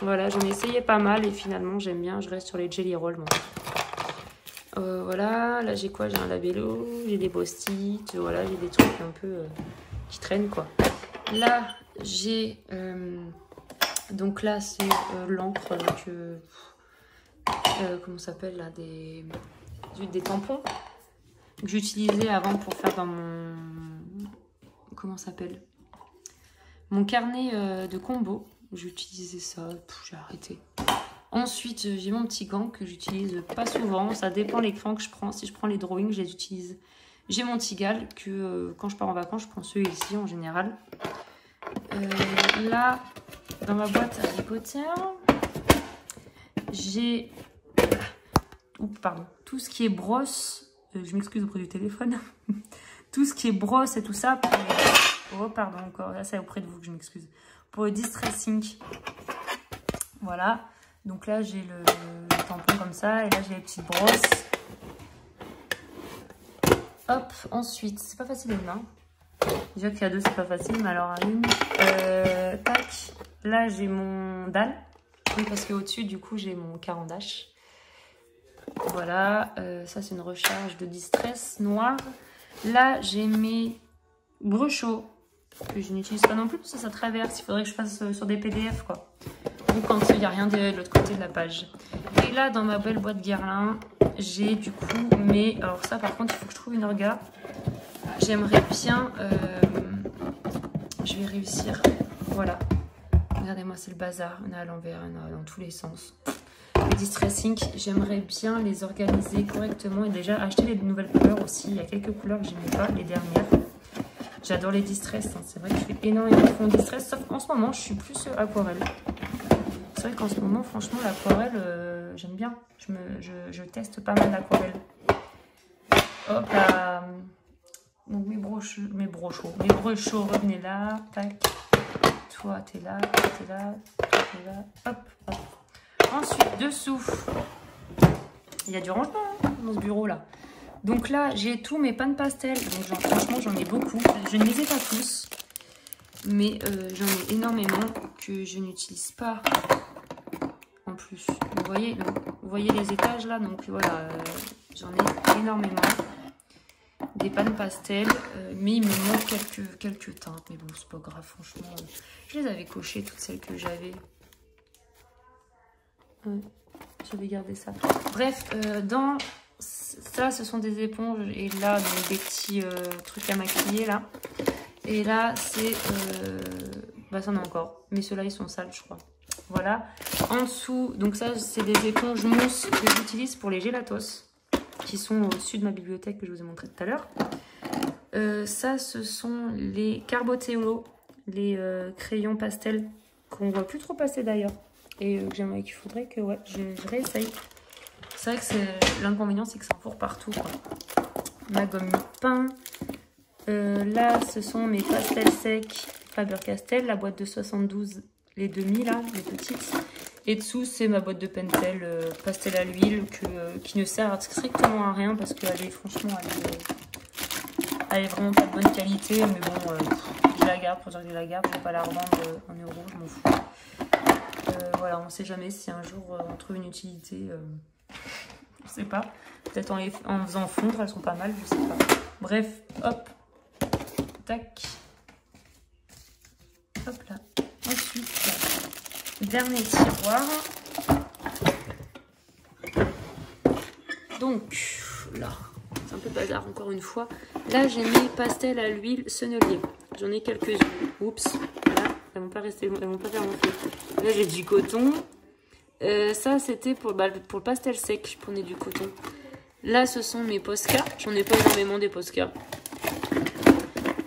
Voilà, j'en ai essayé pas mal et finalement, j'aime bien. Je reste sur les Jelly Roll, moi. Voilà, là, j'ai quoi? J'ai un labello, j'ai des post-it. Voilà, j'ai des trucs un peu qui traînent, quoi. Là, j'ai... donc là, c'est l'encre que... comment ça s'appelle, là? Des tampons que j'utilisais avant pour faire dans mon... Comment ça s'appelle? Mon carnet de combo. J'utilisais ça, j'ai arrêté. Ensuite, j'ai mon petit gant que j'utilise pas souvent. Ça dépend les crayons que je prends. Si je prends les drawings, je les utilise. J'ai mon Tigal que quand je pars en vacances, je prends celui-ci en général. Là, dans ma boîte à Harry Potter, j'ai... pardon. Tout ce qui est brosse. Je m'excuse auprès du téléphone. Tout ce qui est brosse et tout ça. Oh, pardon, encore. Là, c'est auprès de vous que je m'excuse. Pour le distressing. Voilà. Donc là, j'ai le tampon comme ça. Et là, j'ai les petites brosses. Hop. Ensuite, c'est pas facile à une main. Déjà qu'il y a deux, c'est pas facile. Mais alors, à une. Tac. Là, j'ai mon dalle. Oui, parce qu'au-dessus, du coup, j'ai mon Caran d'Ache. Voilà, ça c'est une recharge de distress noire. Là, j'ai mes brochaux que je n'utilise pas non plus, ça traverse. Il faudrait que je fasse sur des PDF, quoi. Ou quand il n'y a rien de l'autre côté de la page. Et là, dans ma belle boîte Guerlain, j'ai du coup mes... Alors ça, par contre, il faut que je trouve une orga. J'aimerais bien... Je vais réussir. Voilà. Regardez-moi, c'est le bazar. On est à l'envers, on est dans tous les sens. Les Distress Ink, j'aimerais bien les organiser correctement et déjà acheter les nouvelles couleurs aussi. Il y a quelques couleurs que je n'aimais pas, les dernières. J'adore les Distress, hein. C'est vrai que je fais énormément de fonds Distress, sauf qu'en ce moment, je suis plus aquarelle. C'est vrai qu'en ce moment, franchement, l'aquarelle, j'aime bien. Je teste pas mal l'aquarelle. Hop là. Donc mes brochaux, revenez là. Tac. Toi, t'es là, toi, t'es là, toi, t'es là. Hop, hop. Ensuite, dessous, il y a du rangement hein, dans ce bureau-là. Donc là, j'ai tous mes pans pastel. Donc franchement, j'en ai beaucoup. Je ne les ai pas tous. Mais j'en ai énormément que je n'utilise pas en plus. Vous voyez les étages là. Donc voilà, j'en ai énormément. Des pannes pastel. Mais il me manque quelques teintes. Mais bon, c'est pas grave, franchement. Je les avais cochées, toutes celles que j'avais. J'avais gardé ça. Bref, dans ça, ce sont des éponges. Et là, donc, des petits trucs à maquiller là. Et là, c'est... bah, ça en a encore. Mais ceux-là, ils sont sales, je crois. Voilà. En dessous, donc ça, c'est des éponges mousse que j'utilise pour les gélatos. Qui sont au-dessus de ma bibliothèque que je vous ai montré tout à l'heure. Ça, ce sont les Carboteolo. Les crayons pastel qu'on ne voit plus trop passer d'ailleurs. Et j'aimerais qu'il faudrait que ouais, je réessaye. C'est vrai que l'inconvénient, c'est que ça enfourre partout, quoi. Ma gomme pain. Là, ce sont mes pastels secs Faber-Castell, la boîte de 72, les demi, là, les petites. Et dessous, c'est ma boîte de Pentel pastel à l'huile qui ne sert strictement à rien parce qu'elle est, franchement, elle est vraiment pas de bonne qualité. Mais bon, je la garde pour dire que je la garde. Je ne vais pas la revendre en euros, je m'en fous. Voilà, on ne sait jamais si un jour on trouve une utilité. Je ne sais pas. Peut-être en faisant fondre, elles sont pas mal, je sais pas. Bref, hop. Tac. Hop là. Ensuite, dernier tiroir. Donc, là, c'est un peu bazar encore une fois. Là, j'ai mis pastel à l'huile sennelier. J'en ai quelques-unes. Oups, là, elles vont pas rester, elles vont pas faire mon feu. Là, j'ai du coton. Ça, c'était pour le pastel sec. Je prenais du coton. Là, ce sont mes Posca. J'en ai pas énormément des Posca.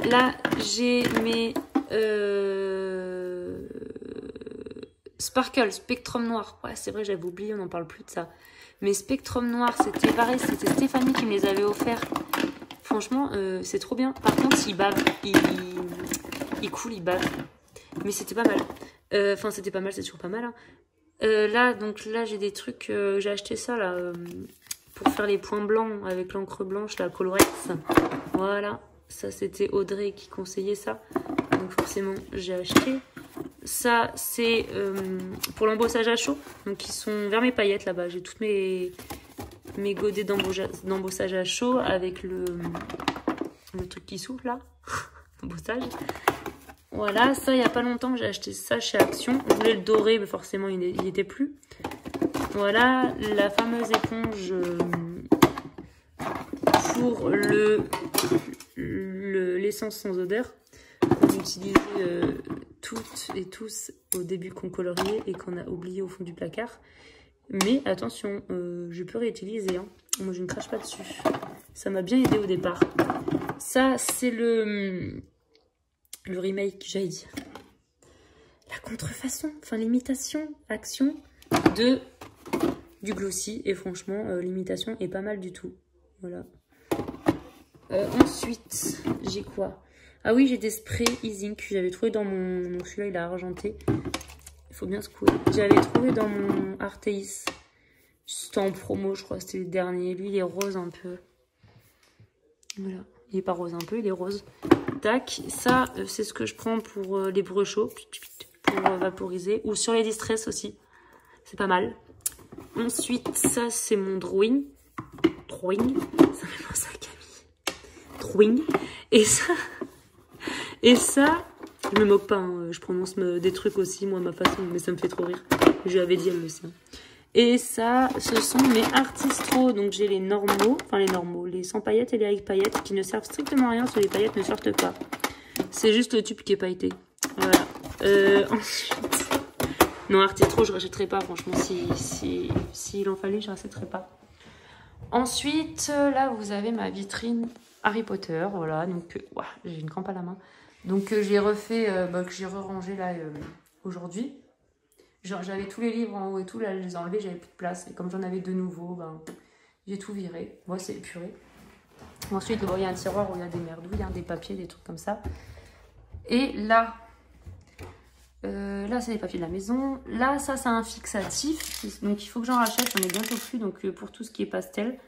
Là, j'ai mes Sparkle, Spectrum Noir. Ouais, c'est vrai, j'avais oublié, on n'en parle plus de ça. Mes Spectrum Noir, c'était pareil, c'était Stéphanie qui me les avait offerts. Franchement, c'est trop bien. Par contre, il bave, il coule, il bave. Mais c'était pas mal. Enfin, c'était pas mal, c'est toujours pas mal. Hein. Là, donc là, j'ai des trucs, j'ai acheté ça, là, pour faire les points blancs avec l'encre blanche, la Colorex. Voilà. Ça, c'était Audrey qui conseillait ça. Donc, forcément, j'ai acheté. Ça, c'est pour l'embossage à chaud. Donc, ils sont vers mes paillettes, là-bas. J'ai toutes mes godets d'embossage à chaud avec le truc qui souffle, là. Embossage. Voilà. Ça, il n'y a pas longtemps que j'ai acheté ça chez Action. Je voulais le dorer, mais forcément, il n'y était plus. Voilà. La fameuse éponge pour l'essence sans odeur qu'on utilisait toutes et tous au début qu'on coloriait et qu'on a oublié au fond du placard. Mais attention, je peux réutiliser. Hein. Moi, je ne crache pas dessus. Ça m'a bien aidé au départ. Ça, c'est le remake, j'allais dire. La contrefaçon, enfin l'imitation, Action du Glossy. Et franchement, l'imitation est pas mal du tout. Voilà. Ensuite, j'ai quoi? Ah oui, j'ai des sprays Easing que j'avais trouvé dans mon... Donc celui-là, il est argenté. Il faut bien secouer. J'avais trouvé dans mon Arteis. C'était en promo, je crois. C'était le dernier. Lui, il est rose un peu. Voilà. Il est pas rose un peu, il est rose. Tac. Ça, c'est ce que je prends pour les brochaux. Pour vaporiser. Ou sur les distress aussi. c'est pas mal. Ensuite, ça c'est mon drawing. Drawing, ça fait penser à Camille. Drawing. Et ça, je me moque pas, hein. Je prononce des trucs aussi, moi, à ma façon, mais ça me fait trop rire. Je lui avais dit, elle le sait. Et ça, ce sont mes Artistro. Donc j'ai les normaux, enfin les normaux, les sans paillettes et les avec paillettes qui ne servent strictement à rien, parce que les paillettes ne sortent pas. C'est juste le tube qui est pailleté. Voilà. Ensuite, non, Artistro, je rachèterai pas, franchement, s'il en fallait, je rachèterai pas. Ensuite, là, vous avez ma vitrine Harry Potter, voilà, donc, ouais, j'ai une crampe à la main. Donc, j'ai refait, que j'ai re-rangé, là, aujourd'hui. J'avais tous les livres en haut et tout, là, je les ai enlevés, j'avais plus de place. Et comme j'en avais de nouveaux, ben, j'ai tout viré. Moi, c'est épuré. Ensuite, il y a un tiroir où il y a des merdouilles, hein, des papiers, des trucs comme ça. Et là, là, c'est les papiers de la maison. Là, ça, c'est un fixatif. Donc, il faut que j'en rachète. J'en ai bientôt plus. Donc, pour tout ce qui est pastel.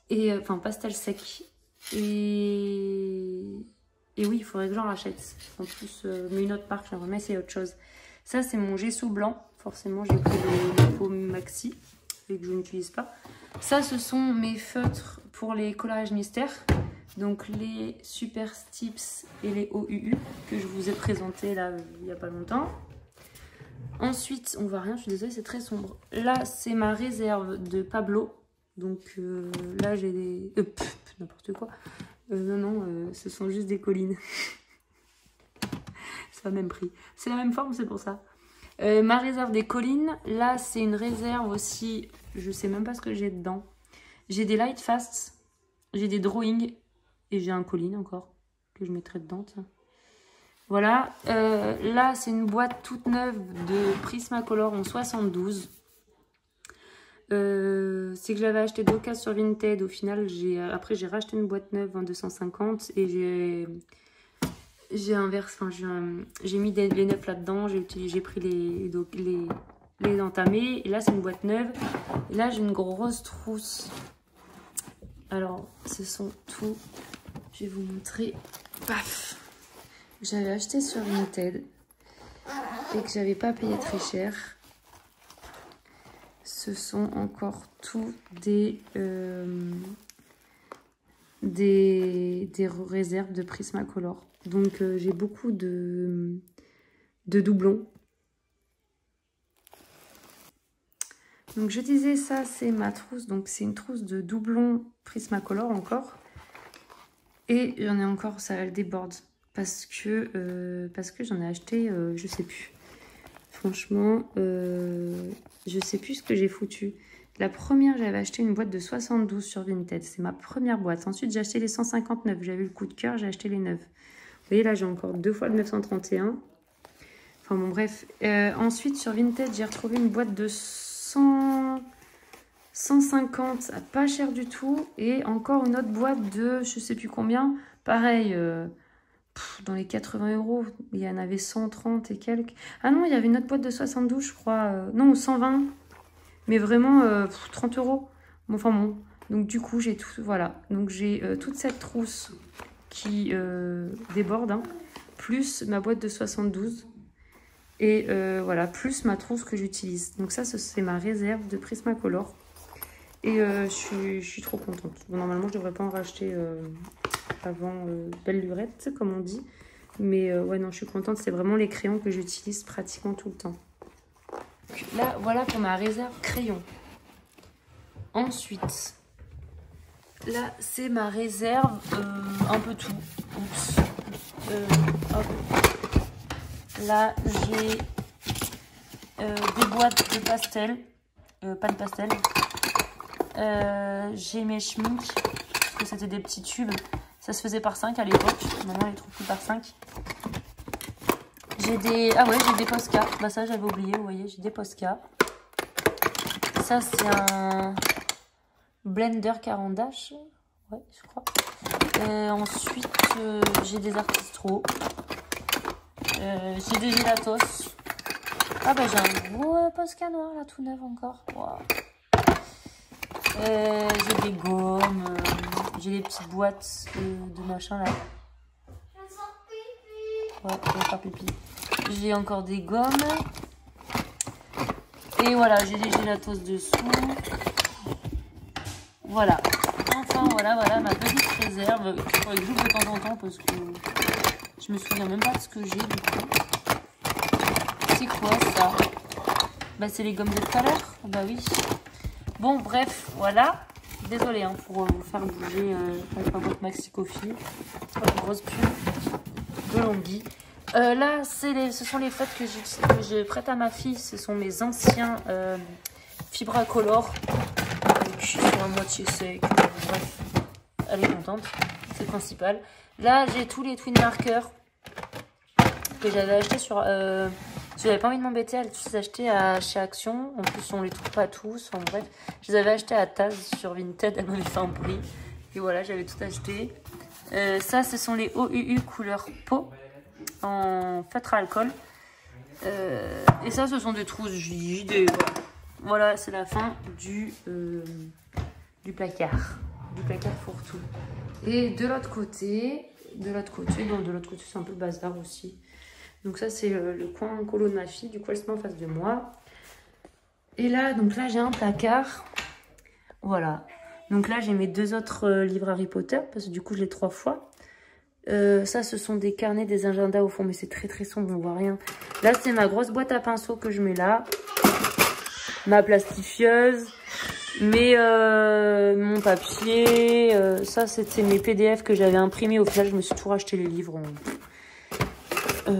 Et, enfin, pastel sec. Et oui, il faudrait que j'en rachète. En plus, mais une autre marque, j'en remets, c'est autre chose. Ça, c'est mon gesso blanc. Forcément, j'ai pris le pot maxi. Et que je n'utilise pas. Ça, ce sont mes feutres pour les coloriages mystères. Donc les Super Stips et les OUU que je vous ai présentés là il n'y a pas longtemps. Ensuite, on voit rien, je suis désolée, c'est très sombre. Là, c'est ma réserve de Pablo. Donc là, j'ai des... n'importe quoi. Non, ce sont juste des collines. C'est le même prix. C'est la même forme, c'est pour ça. Ma réserve des collines. Là, c'est une réserve aussi. Je sais même pas ce que j'ai dedans. J'ai des Light Fast. J'ai des drawings. Et j'ai un colline encore. Que je mettrai dedans, tiens. Voilà. Là, c'est une boîte toute neuve de Prismacolor en 72. C'est que je l'avais acheté d'occasion sur Vinted. Au final, après, j'ai racheté une boîte neuve en 250. Et j'ai mis les neufs là-dedans. J'ai pris les entamés. Et là, c'est une boîte neuve. Et là, j'ai une grosse trousse. Alors, ce sont tous... Je vais vous montrer. Paf! J'avais acheté sur Vinted. Et que j'avais pas payé très cher. Ce sont encore tous des réserves de Prismacolor. Donc, j'ai beaucoup de doublons. Donc, je disais ça, c'est ma trousse. Donc, c'est une trousse de doublons Prismacolor encore. Et j'en ai encore, ça elle déborde. Parce que j'en ai acheté, je sais plus. Franchement, je sais plus ce que j'ai foutu. La première, j'avais acheté une boîte de 72 sur Vinted. C'est ma première boîte. Ensuite, j'ai acheté les 159. J'avais eu le coup de cœur, j'ai acheté les 9. Vous voyez, là, j'ai encore 2 fois le 931. Enfin bon, bref. Ensuite, sur Vinted, j'ai retrouvé une boîte de 150, à pas cher du tout. Et encore une autre boîte de je sais plus combien. Pareil, dans les 80 €. Il y en avait 130 et quelques. Ah non, il y avait une autre boîte de 72, je crois. Non, 120. Mais vraiment, 30 €. Enfin bon. Donc du coup, j'ai tout. Voilà. Donc j'ai toute cette trousse qui déborde. Hein, plus ma boîte de 72. Et voilà, plus ma trousse que j'utilise. Donc ça, c'est ma réserve de Prismacolor. Et je suis trop contente. Bon, normalement, je devrais pas en racheter avant belle lurette, comme on dit. Mais ouais, non, je suis contente. C'est vraiment les crayons que j'utilise pratiquement tout le temps. Donc, là, voilà pour ma réserve crayon. Ensuite, là, c'est ma réserve un peu tout. Oups. Hop. Là, j'ai des boîtes de pastel. Pas de pastel. J'ai mes schminks. Parce que c'était des petits tubes. Ça se faisait par 5 à l'époque. Maintenant, on les trouve plus par 5. J'ai des... Ah ouais, j'ai des Posca. Bah ça, j'avais oublié. Vous voyez, j'ai des Posca. Ça, c'est un blender Carandache. Ouais, je crois. Ensuite, j'ai des Artistro. J'ai des Gelatos. Ah bah j'ai un gros Posca noir là, tout neuf encore. Wow. J'ai des gommes. J'ai des petites boîtes de machin là. Ouais, je vais faire pipi. J'ai encore des gommes. Et voilà, j'ai des gélatos dessous. Voilà. Enfin, voilà ma petite réserve. Il faudrait que j'ouvre de temps en temps parce que je me souviens même pas de ce que j'ai du coup. C'est quoi ça? Bah, c'est les gommes de tout à l'heure. Bah oui. Bon, bref, voilà. Désolée hein, pour vous faire bouger avec ma boîte Maxi Coffee. Une grosse pub de Longhi. Là, ce sont les fêtes que j'ai prêtes à ma fille. Ce sont mes anciens Fibracolor. Qui sont à moitié secs. Bref, elle est contente. C'est le principal. Là, j'ai tous les twin markers que j'avais achetés sur... j'avais pas envie de m'embêter à tous les acheter chez Action. En plus, on les trouve pas tous. Enfin bref, je les avais achetés à Taz sur Vinted. Elle m'avait fait un prix. Et voilà, j'avais tout acheté. Ça, ce sont les OUU couleur peau en feutre à alcool. Et ça, ce sont des trousses JD. Voilà, c'est la fin du placard. Du placard fourre-tout. Et de l'autre côté, c'est un peu bazar aussi. Donc ça, c'est le coin colo de ma fille. Du coup, elle se met en face de moi. Et là, donc là, j'ai un placard. Voilà. Donc là, j'ai mes 2 autres livres Harry Potter, parce que du coup, je l'ai 3 fois. Ça, ce sont des carnets, des agendas au fond, mais c'est très très sombre, on voit rien. Là, c'est ma grosse boîte à pinceaux que je mets là. Ma plastifieuse. Mon papier. Ça, c'était mes PDF que j'avais imprimés. Au final, je me suis tout racheté les livres.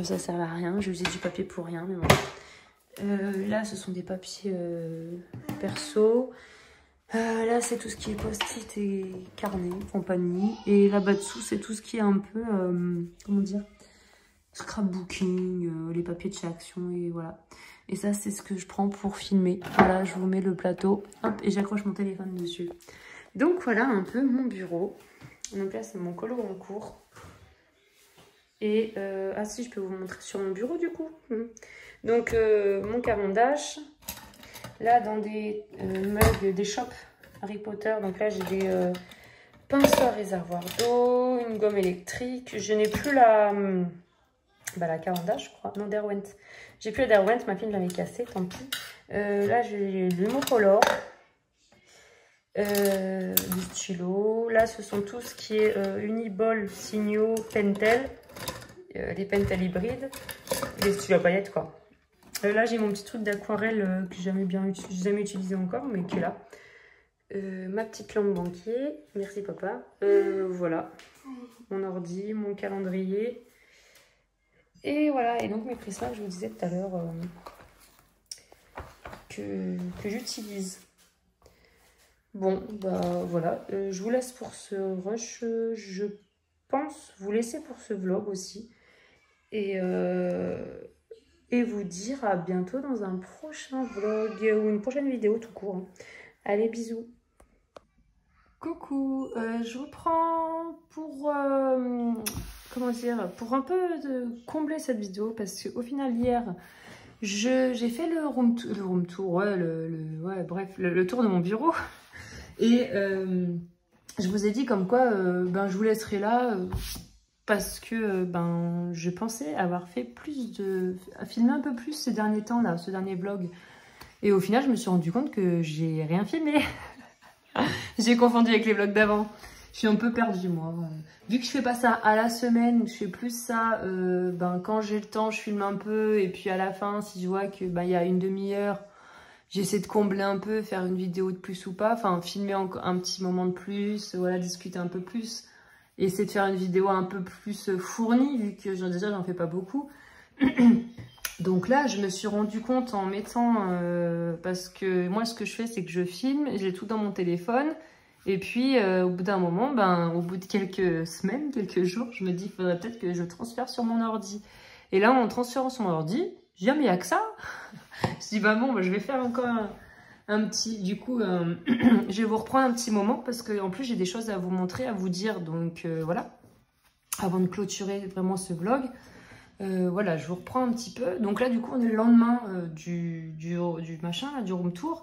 Ça servait à rien. Je faisais du papier pour rien, mais bon. Là, ce sont des papiers perso. Là, c'est tout ce qui est post-it et carnet, compagnie. Et là-bas dessous, c'est tout ce qui est un peu, comment dire, scrapbooking, les papiers de chez Action et voilà. Et ça, c'est ce que je prends pour filmer. Voilà, je vous mets le plateau, hop, et j'accroche mon téléphone dessus. Donc voilà un peu mon bureau. Donc là, c'est mon colo en cours. Et, ah si, je peux vous montrer sur mon bureau du coup. Donc, mon cavendash. Là, dans des mugs, des shops Harry Potter. Donc là, j'ai des pinceaux à réservoir d'eau, une gomme électrique. Je n'ai plus la Cavendash, je crois. Non, Derwent. J'ai plus la Derwent, ma fille me l'avait cassée, tant pis. Là, j'ai l'Humocolor. Du stylo. Là, ce sont tout ce qui est Uniball, Signo, Pentel. Les Pentel hybrides. Les stylos à paillettes, quoi. Là, j'ai mon petit truc d'aquarelle que j'ai jamais utilisé encore, mais qui est là. Ma petite lampe banquier. Merci, papa. Voilà. Mon ordi, mon calendrier. Et voilà. Et donc, mes prismas, je vous disais tout à l'heure que j'utilise. Bon, bah voilà. Je vous laisse pour ce rush. Je pense vous laisser pour ce vlog aussi. Et vous dire à bientôt dans un prochain vlog ou une prochaine vidéo tout court. Allez, bisous. Coucou, je reprends pour, comment dire, pour un peu combler cette vidéo parce qu'au final hier, j'ai fait le room tour, ouais, bref, le tour de mon bureau. Et je vous ai dit comme quoi, je vous laisserai là. Parce que je pensais avoir fait filmer un peu plus ces derniers temps là, ce dernier vlog. Et au final, je me suis rendu compte que j'ai rien filmé. J'ai confondu avec les vlogs d'avant. Je suis un peu perdue moi. Vu que je fais pas ça à la semaine, je fais plus ça quand j'ai le temps, je filme un peu. Et puis à la fin, si je vois que il y a une demi-heure, j'essaie de combler un peu, faire une vidéo de plus ou pas. Enfin, filmer encore un petit moment de plus, voilà, discuter un peu plus. Et essayer de faire une vidéo un peu plus fournie, vu que déjà j'en fais pas beaucoup. Donc là, je me suis rendu compte en mettant... parce que moi, ce que je fais, c'est que je filme, j'ai tout dans mon téléphone. Et puis, au bout d'un moment, au bout de quelques semaines, quelques jours, je me dis, il faudrait peut-être que je transfère sur mon ordi. Et là, en transférant sur mon ordi, je dis, ah, mais il n'y a que ça. Je dis, je vais faire encore un petit... Du coup, je vais vous reprendre un petit moment parce qu'en plus, j'ai des choses à vous montrer, à vous dire. Donc, voilà. Avant de clôturer vraiment ce vlog. Voilà, je vous reprends un petit peu. Donc là, du coup, on est le lendemain du machin, là, du room tour.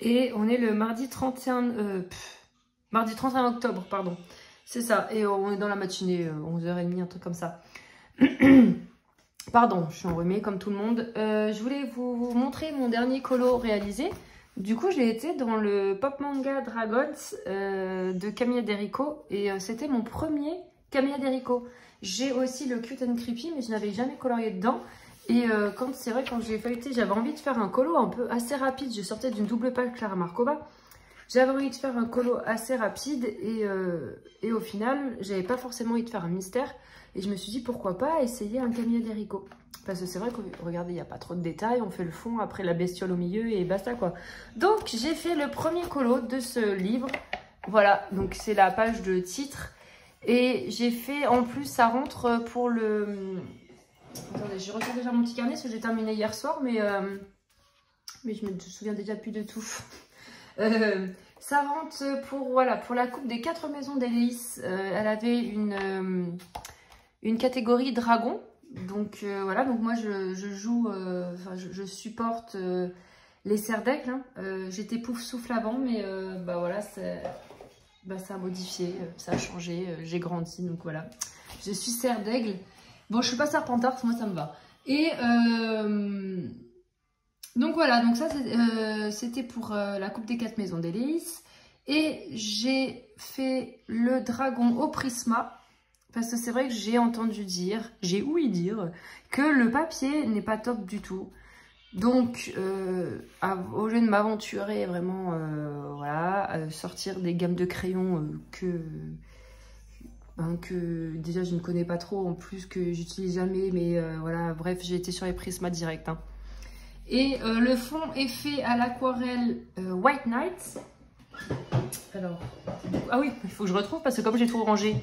Et on est le mardi 31 octobre, pardon. C'est ça. Et on est dans la matinée, 11h30, un truc comme ça. Pardon, je suis enrhumée comme tout le monde. Je voulais vous montrer mon dernier colo réalisé. Du coup, j'ai été dans le Pop Manga Dragons de Camilla Derico. Et c'était mon premier Camilla Derico. J'ai aussi le Cute and Creepy, mais je n'avais jamais colorié dedans. Et c'est vrai, quand j'ai feuilleté, j'avais envie de faire un colo un peu assez rapide. Je sortais d'une double page Clara Markova. J'avais envie de faire un colo assez rapide. Et au final, j'avais pas forcément envie de faire un mystère. Et je me suis dit, pourquoi pas essayer un Camilla Derico. Parce que c'est vrai que, regardez, il n'y a pas trop de détails. On fait le fond, après la bestiole au milieu et basta quoi. Donc, j'ai fait le premier colo de ce livre. Voilà, donc c'est la page de titre. Et j'ai fait, en plus, ça rentre pour le... Attendez, je retiens déjà mon petit carnet parce que j'ai terminé hier soir, mais je me souviens déjà plus de tout. Ça rentre pour, voilà, pour la coupe des 4 maisons d'Hélice. Elle avait une catégorie dragon. Donc voilà, donc moi je joue, je supporte les serres d'aigle. Hein. J'étais pouf souffle avant, mais bah voilà, ça a modifié, ça a changé, j'ai grandi, donc voilà. Je suis serre d'aigle. Bon, je suis pas serpentard, moi ça me va. Et donc voilà, donc ça c'était pour la coupe des 4 maisons d'Hélice. Et j'ai fait le dragon au prisma. Parce que c'est vrai que j'ai entendu dire, j'ai ouï dire, que le papier n'est pas top du tout. Donc, au lieu de m'aventurer vraiment, voilà, sortir des gammes de crayons que déjà je ne connais pas trop, en plus que j'utilise jamais, mais voilà, bref, j'ai été sur les Prisma direct. Hein. Et le fond est fait à l'aquarelle White Night. Alors, ah oui, il faut que je retrouve parce que comme j'ai tout rangé.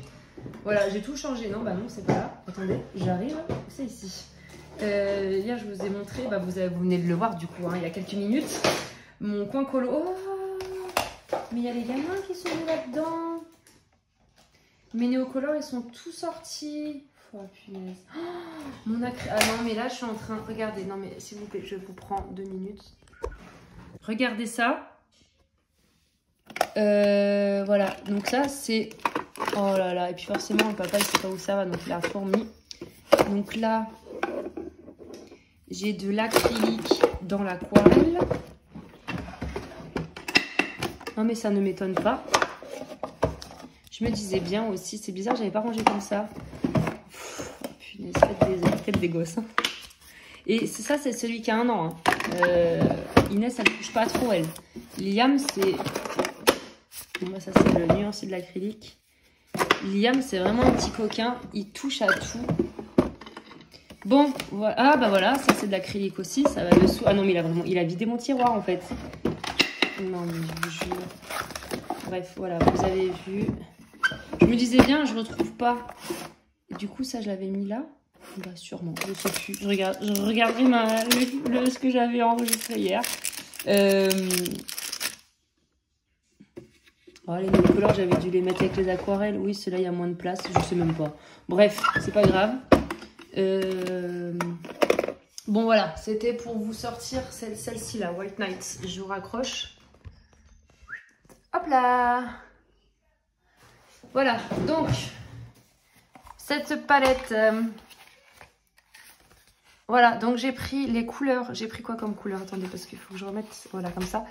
Voilà, j'ai tout changé. Non, bah non, c'est pas là. Attendez, j'arrive. C'est ici. Hier, je vous ai montré, bah, vous venez de le voir du coup, hein, il y a quelques minutes. Mon coin colo. Oh, mais il y a les gamins qui sont là-dedans. Mes néocolores, ils sont tous sortis. Oh, punaise. Oh, mon acry... Ah non, mais là, je suis en train... Regardez, non, mais s'il vous plaît, je vous prends 2 minutes. Regardez ça. Voilà, donc ça, c'est... Oh là là, et puis forcément le papa il sait pas où ça va, donc il a fourmi. Donc là, j'ai de l'acrylique dans l'aquarelle. Non mais ça ne m'étonne pas. Je me disais bien aussi, c'est bizarre, j'avais pas rangé comme ça. Oh, punaise, faites des gosses. Hein. Et ça, c'est celui qui a 1 an. Hein. Inès, elle ne touche pas trop, elle. Liam, c'est... Bon, ça, c'est le nuancier de l'acrylique. Liam, c'est vraiment un petit coquin. Il touche à tout. Bon, voilà. Ah, bah voilà, ça, c'est de l'acrylique aussi. Ça va dessous. Ah non, mais il a vidé mon tiroir, en fait. Non, mais je vous jure. Bref, voilà, vous avez vu. Je me disais bien, je retrouve pas. Du coup, ça, je l'avais mis là. Bah, sûrement, je sais plus. Je regarderai ce que j'avais enregistré hier. Oh, les couleurs, j'avais dû les mettre avec les aquarelles. Oui, ceux-là, il y a moins de place. Je sais même pas. Bref, c'est pas grave. Bon, voilà. C'était pour vous sortir celle-ci, là, White Night. Je vous raccroche. Hop là. Voilà. Donc, cette palette... Voilà. Donc, j'ai pris les couleurs. J'ai pris quoi comme couleur? Attendez, parce qu'il faut que je remette... Voilà, comme ça.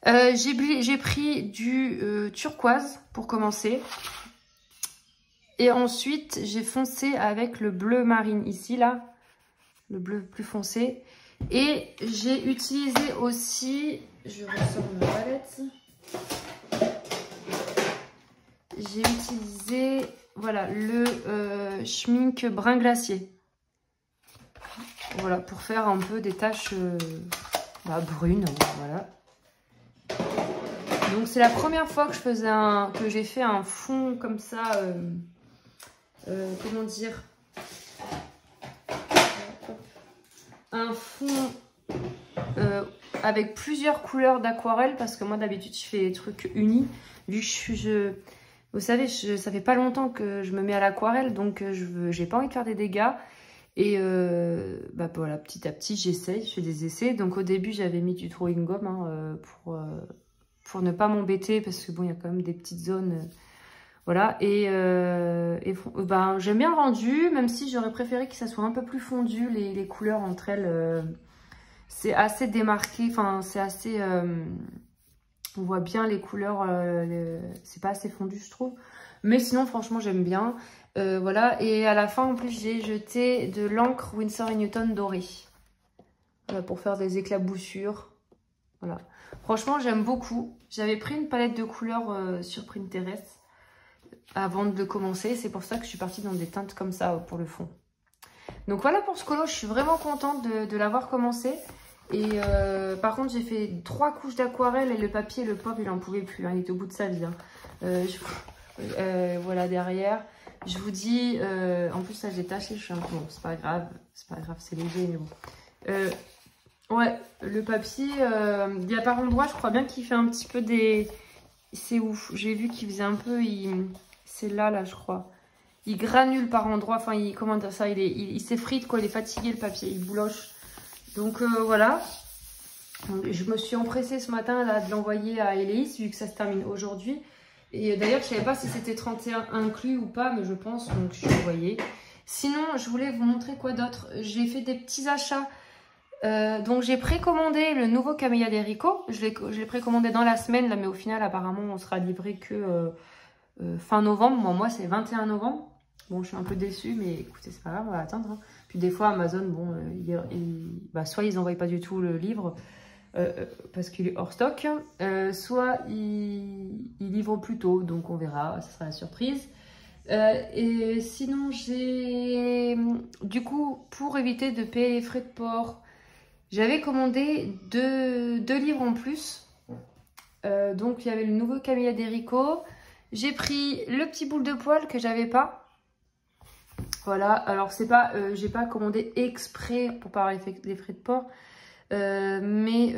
J'ai pris du turquoise pour commencer. Et ensuite, j'ai foncé avec le bleu marine ici, là. Le bleu plus foncé. Et j'ai utilisé aussi... Je ressors ma palette. J'ai utilisé, voilà, le schmink brun glacier. Voilà, pour faire un peu des taches brunes, voilà. Donc c'est la première fois que j'ai fait un fond comme ça, comment dire, un fond avec plusieurs couleurs d'aquarelle, parce que moi d'habitude je fais des trucs unis, vu que vous savez, ça fait pas longtemps que je me mets à l'aquarelle, donc j'ai pas envie de faire des dégâts. Et voilà, petit à petit j'essaye, je fais des essais. Donc au début j'avais mis du drawing gum hein, pour ne pas m'embêter, parce que bon, il y a quand même des petites zones Voilà, ben, j'aime bien le rendu, même si j'aurais préféré que ça soit un peu plus fondu, les couleurs entre elles. C'est assez démarqué, enfin, c'est assez... on voit bien les couleurs, c'est pas assez fondu, je trouve. Mais sinon, franchement, j'aime bien. Voilà, et à la fin, en plus, j'ai jeté de l'encre Winsor & Newton dorée. Voilà, pour faire des éclaboussures. Voilà. Franchement, j'aime beaucoup. J'avais pris une palette de couleurs sur Pinterest avant de commencer. C'est pour ça que je suis partie dans des teintes comme ça pour le fond. Donc voilà pour ce colo. Je suis vraiment contente de l'avoir commencé. Et par contre, j'ai fait 3 couches d'aquarelle et le papier, le pauvre, il en pouvait plus. Hein, il était au bout de sa vie. Hein. Voilà derrière. Je vous dis, en plus ça j'ai taché, je suis un peu... Bon, c'est pas grave, c'est léger, mais bon. Ouais, le papier, il y a par endroit, je crois bien qu'il fait un petit peu des... C'est ouf, j'ai vu qu'il faisait un peu... C'est là, je crois. Il granule par endroit, enfin, comment dire ça, il s'effrite, quoi, il est fatigué le papier, il bouloche. Donc voilà. Je me suis empressée ce matin là, de l'envoyer à Héléis, vu que ça se termine aujourd'hui. Et d'ailleurs, je ne savais pas si c'était 31 inclus ou pas, mais je pense, donc je suis envoyée. Sinon, je voulais vous montrer quoi d'autre. J'ai fait des petits achats. Donc j'ai précommandé le nouveau Camellia del Rico. Je l'ai précommandé dans la semaine, là, mais au final, apparemment, on sera livré que fin novembre. Moi, c'est 21 novembre. Bon, je suis un peu déçue, mais écoutez, c'est pas grave, on va attendre. Hein. Puis des fois, Amazon, bon, soit ils n'envoient pas du tout le livre parce qu'il est hors stock, soit ils livrent plus tôt, donc on verra, ça sera la surprise. Et sinon, j'ai... Du coup, pour éviter de payer les frais de port, j'avais commandé deux livres en plus. Donc, il y avait le nouveau Camellia del Rico. J'ai pris le petit boule de poil que j'avais pas. Voilà, alors c'est pas, j'ai pas commandé exprès pour pas avoir les frais de port, mais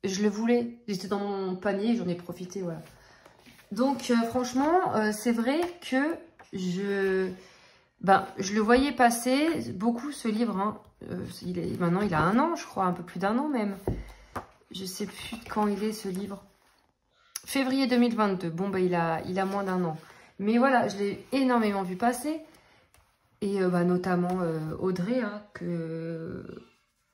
je le voulais. J'étais dans mon panier, j'en ai profité, voilà. Donc franchement, c'est vrai que je le voyais passer beaucoup ce livre. Hein. Maintenant il a 1 an, je crois, un peu plus d'1 an même. Je sais plus quand il est ce livre. Février 2022. Bon il a moins d'1 an. Mais voilà, je l'ai énormément vu passer. Et notamment Audrey, hein,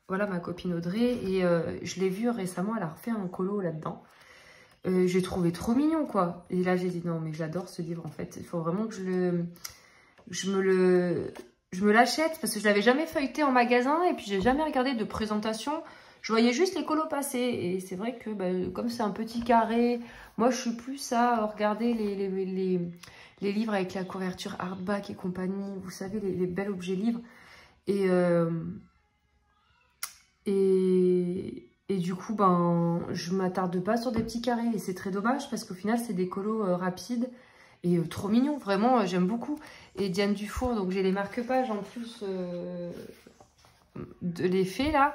voilà ma copine Audrey. Et je l'ai vue récemment, elle a refait un colo là-dedans. J'ai trouvé trop mignon, quoi. Et là, j'ai dit non, mais j'adore ce livre en fait. Il faut vraiment que je me l'achète parce que je l'avais jamais feuilleté en magasin et puis j'ai jamais regardé de présentation. Je voyais juste les colos passer et c'est vrai que comme c'est un petit carré, moi je suis plus à regarder les livres avec la couverture hardback et compagnie, vous savez, les bels objets livres. Et du coup, je m'attarde pas sur des petits carrés et c'est très dommage parce qu'au final, c'est des colos rapides et trop mignons. Vraiment, j'aime beaucoup. Et Diane Dufour, donc j'ai les marque-pages en plus de l'effet là.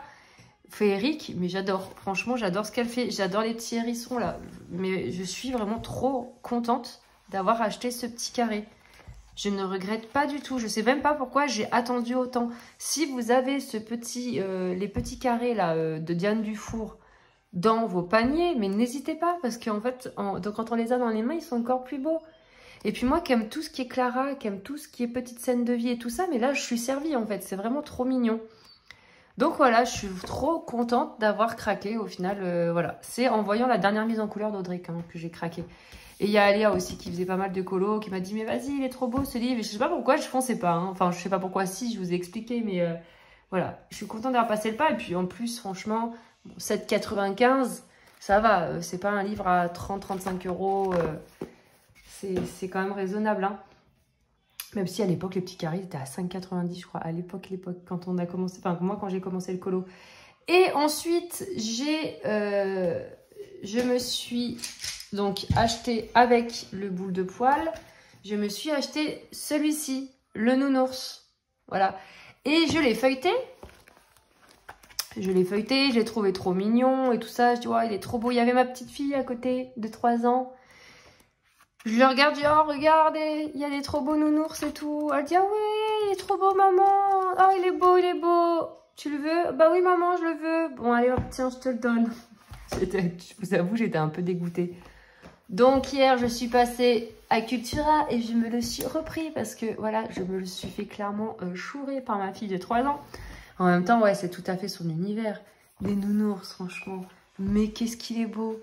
Féerique, mais j'adore. Franchement, j'adore ce qu'elle fait. J'adore les petits hérissons là. Mais je suis vraiment trop contente d'avoir acheté ce petit carré. Je ne regrette pas du tout. Je sais même pas pourquoi j'ai attendu autant. Si vous avez les petits carrés là de Diane Dufour dans vos paniers, mais n'hésitez pas parce qu'en fait, quand on les a dans les mains, ils sont encore plus beaux. Et puis moi qui aime tout ce qui est Clara, qui aime tout ce qui est petite scène de vie et tout ça, mais là je suis servie en fait. C'est vraiment trop mignon. Donc voilà, je suis trop contente d'avoir craqué au final. Voilà, c'est en voyant la dernière mise en couleur d'Audrey que j'ai craqué. Et il y a Aléa aussi qui faisait pas mal de colos, qui m'a dit mais vas-y, il est trop beau ce livre. Et je sais pas pourquoi, je fonçais pas. Hein. Enfin, je sais pas pourquoi, si, je vous ai expliqué, mais voilà. Je suis contente d'avoir passé le pas. Et puis en plus, franchement, 7,95, ça va. C'est pas un livre à 30-35 euros. C'est quand même raisonnable. Hein. Même si à l'époque, les petits carrés étaient à 5,90, je crois. À l'époque, quand on a commencé, enfin moi quand j'ai commencé le colo. Et ensuite, je me suis donc acheté avec le boule de poil. Je me suis acheté celui-ci, le nounours. Voilà. Et je l'ai feuilleté. Je l'ai trouvé trop mignon et tout ça. Je dis, ouais, il est trop beau. Il y avait ma petite fille à côté de 3 ans. Je le regarde, je dis, oh, regardez, il y a des trop beaux nounours et tout. Elle dit, ah oui, il est trop beau, maman. Oh, il est beau, il est beau. Tu le veux? Bah oui, maman, je le veux. Bon, allez, hop, tiens, je te le donne. Je vous avoue, j'étais un peu dégoûtée. Donc hier, je suis passée à Cultura et je me le suis repris parce que voilà, je me le suis fait clairement chourer par ma fille de 3 ans. En même temps, ouais, c'est tout à fait son univers. Les nounours, franchement. Mais qu'est-ce qu'il est beau.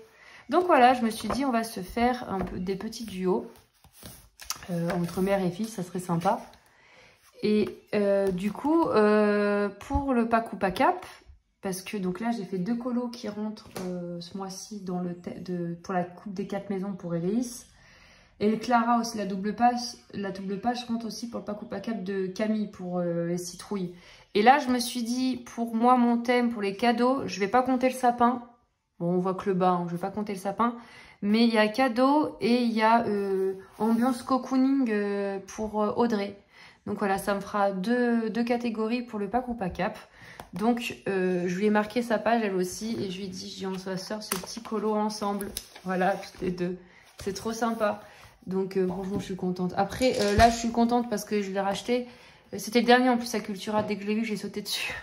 Donc voilà, je me suis dit, on va se faire un peu des petits duos. Entre mère et fille, ça serait sympa. Et du coup, pour le Pakupa Cap, parce que donc là, j'ai fait 2 colos qui rentrent ce mois-ci dans pour la coupe des 4 maisons pour Eléis. Et le Clara aussi, la double page rentre aussi pour le Pakupa Cap de Camille pour les citrouilles. Et là, je me suis dit, pour moi, mon thème, pour les cadeaux, je vais pas compter le sapin. Bon, on voit que le bas, hein, je vais pas compter le sapin. Mais il y a cadeaux et il y a ambiance cocooning pour Audrey. Donc voilà, ça me fera deux catégories pour le Pakupa Cap. Donc je lui ai marqué sa page elle aussi et je lui ai dit, on va faire ce petit colo ensemble. Voilà, toutes les deux. C'est trop sympa. Donc franchement, je suis contente. Après, là, je suis contente parce que je l'ai racheté. C'était le dernier en plus à Cultura. Dès que je l'ai vu, j'ai sauté dessus.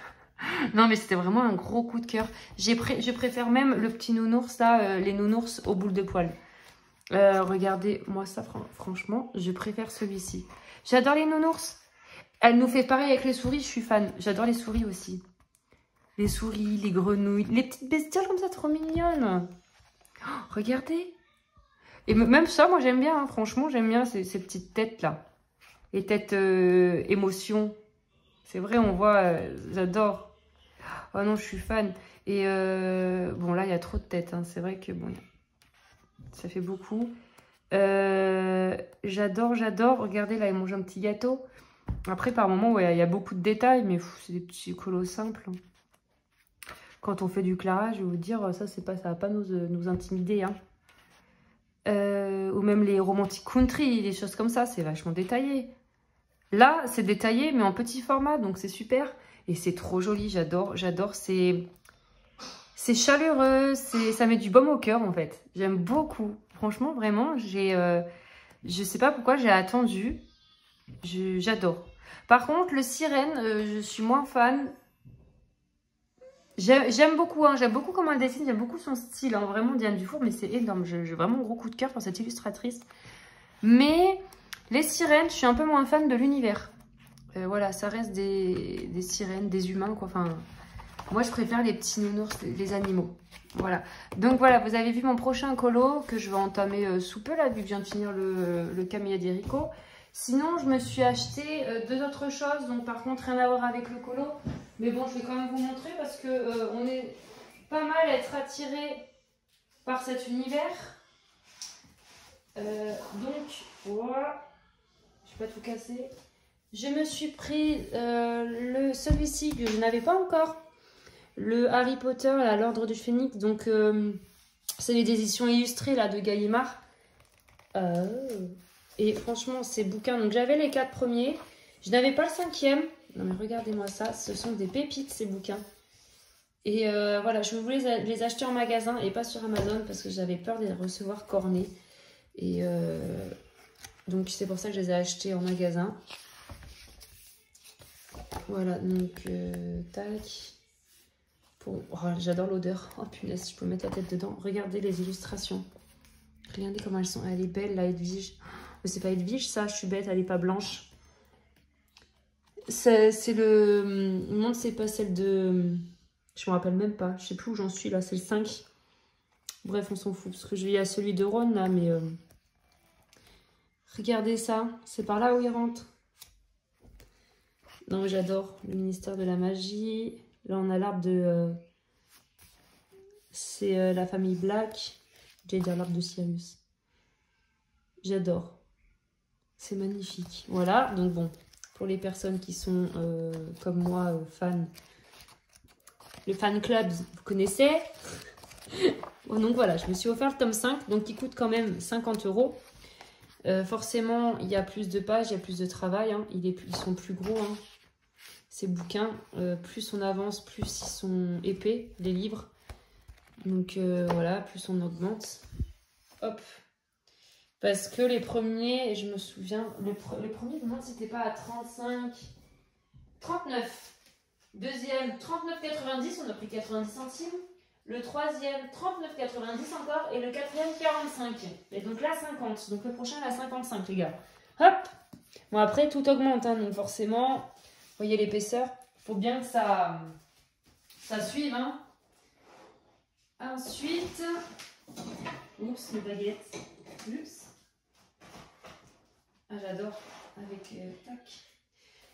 Non, mais c'était vraiment un gros coup de cœur. Je préfère même le petit nounours, là, les nounours aux boules de poils. Regardez, moi ça, franchement, je préfère celui-ci. J'adore les nounours. Elle nous fait pareil avec les souris, je suis fan. J'adore les souris aussi. Les souris, les grenouilles, les petites bestioles comme ça, trop mignonnes. Oh, regardez. Et même ça, moi j'aime bien, hein. Franchement, j'aime bien ces petites têtes là. Les têtes émotions. C'est vrai, on voit, j'adore. Oh non, je suis fan. Et bon, là, il y a trop de têtes, hein. C'est vrai que bon, ça fait beaucoup. J'adore. Regardez, là, il mange un petit gâteau. Après, par moment, ouais, il y a beaucoup de détails, mais c'est des petits colos simples. Quand on fait du Clara, je vais vous dire, ça va pas nous intimider. Hein. Ou même les romantiques country, des choses comme ça, c'est vachement détaillé. Là, c'est détaillé, mais en petit format, donc c'est super. Et c'est trop joli, j'adore. C'est chaleureux, ça met du baume au cœur, en fait. J'aime beaucoup. Franchement, vraiment, je sais pas pourquoi j'ai attendu. J'adore. Par contre, le sirène, je suis moins fan. J'aime beaucoup, hein, j'aime beaucoup comment elle dessine, j'aime beaucoup son style, hein, vraiment Diane Dufour, mais c'est énorme. J'ai vraiment un gros coup de cœur pour cette illustratrice. Mais les sirènes, je suis un peu moins fan de l'univers. Voilà, ça reste des sirènes, des humains, quoi. Enfin, moi, je préfère les petits nounours, les animaux. Voilà. Donc voilà, vous avez vu mon prochain colo que je vais entamer sous peu, là, vu que je viens de finir le Camilla di Rico. Sinon, je me suis acheté 2 autres choses, donc par contre, rien à voir avec le colo. Mais bon, je vais quand même vous montrer parce que on est pas mal à être attiré par cet univers. Donc, voilà. Je vais pas tout casser. Je me suis pris celui-ci que je n'avais pas encore. Le Harry Potter, l'Ordre du Phénix. Donc, c'est les éditions illustrées là, de Gallimard. Et franchement, ces bouquins, donc j'avais les 4 premiers. Je n'avais pas le 5e. Non mais regardez-moi ça, ce sont des pépites ces bouquins. Et voilà, je voulais les acheter en magasin et pas sur Amazon parce que j'avais peur de les recevoir cornés. Et donc c'est pour ça que je les ai achetés en magasin. Voilà, donc tac. Oh, j'adore l'odeur. Oh punaise, je peux mettre la tête dedans. Regardez les illustrations. Regardez comment elles sont. Elle est belle, la Edwige. Mais c'est pas Edwige, ça, je suis bête, elle est pas blanche. C'est le... Non, c'est pas celle de... Je me rappelle même pas. Je sais plus où j'en suis, là. C'est le 5. Bref, on s'en fout. Parce que je lis à celui de Ron, là, mais... Regardez ça. C'est par là où il rentre. Non, j'adore. Le ministère de la magie. Là, on a l'arbre de... C'est la famille Black. J'allais dire l'arbre de Sirius. J'adore. C'est magnifique. Voilà, donc bon, pour les personnes qui sont comme moi, fans, le fan club, vous connaissez. Bon, donc voilà, je me suis offert le tome 5, donc il coûte quand même 50 €. Forcément, il y a plus de pages, il y a plus de travail. Hein. Ils sont plus gros, hein, ces bouquins. Plus on avance, plus ils sont épais, les livres. Donc voilà, plus on augmente. Hop. Parce que les premiers, je me souviens, les premiers, non, c'était pas à 35, 39. Deuxième, 39,90, on a pris 90 centimes. Le troisième, 39,90 encore. Et le quatrième, 45. Et donc là, 50. Donc le prochain, là, 55, les gars. Hop. Bon, après, tout augmente. Hein, donc forcément, vous voyez l'épaisseur. Il faut bien que ça suive. Hein. Ensuite, oups, mes baguettes. Oups. Ah, j'adore. Avec tac.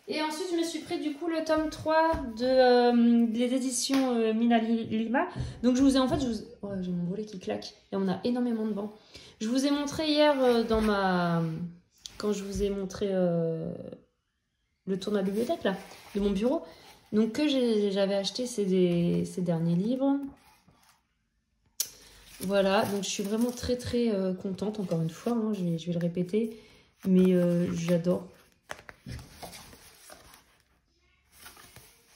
Et ensuite, je me suis pris du coup le tome 3 des éditions Mina Lima. Donc, je vous ai en fait, oh, j'ai mon volet qui claque. Et on a énormément de vent. Je vous ai montré hier quand je vous ai montré le tour de ma bibliothèque, là, de mon bureau. Donc, que j'avais acheté ces derniers livres. Voilà, donc je suis vraiment très très contente, encore une fois. Hein, je vais le répéter. Mais j'adore.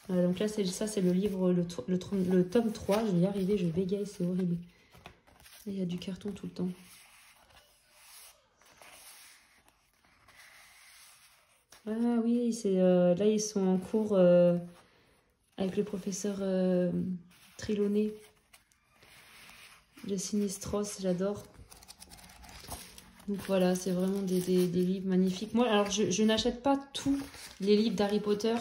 Voilà, donc là, c'est le livre, le tome 3. Je vais y arriver, je bégaye, c'est horrible. Il y a du carton tout le temps. Ah oui, là, ils sont en cours avec le professeur Trelawney. Le Sinistros, j'adore. Donc voilà, c'est vraiment des livres magnifiques. Moi, alors, je n'achète pas tous les livres d'Harry Potter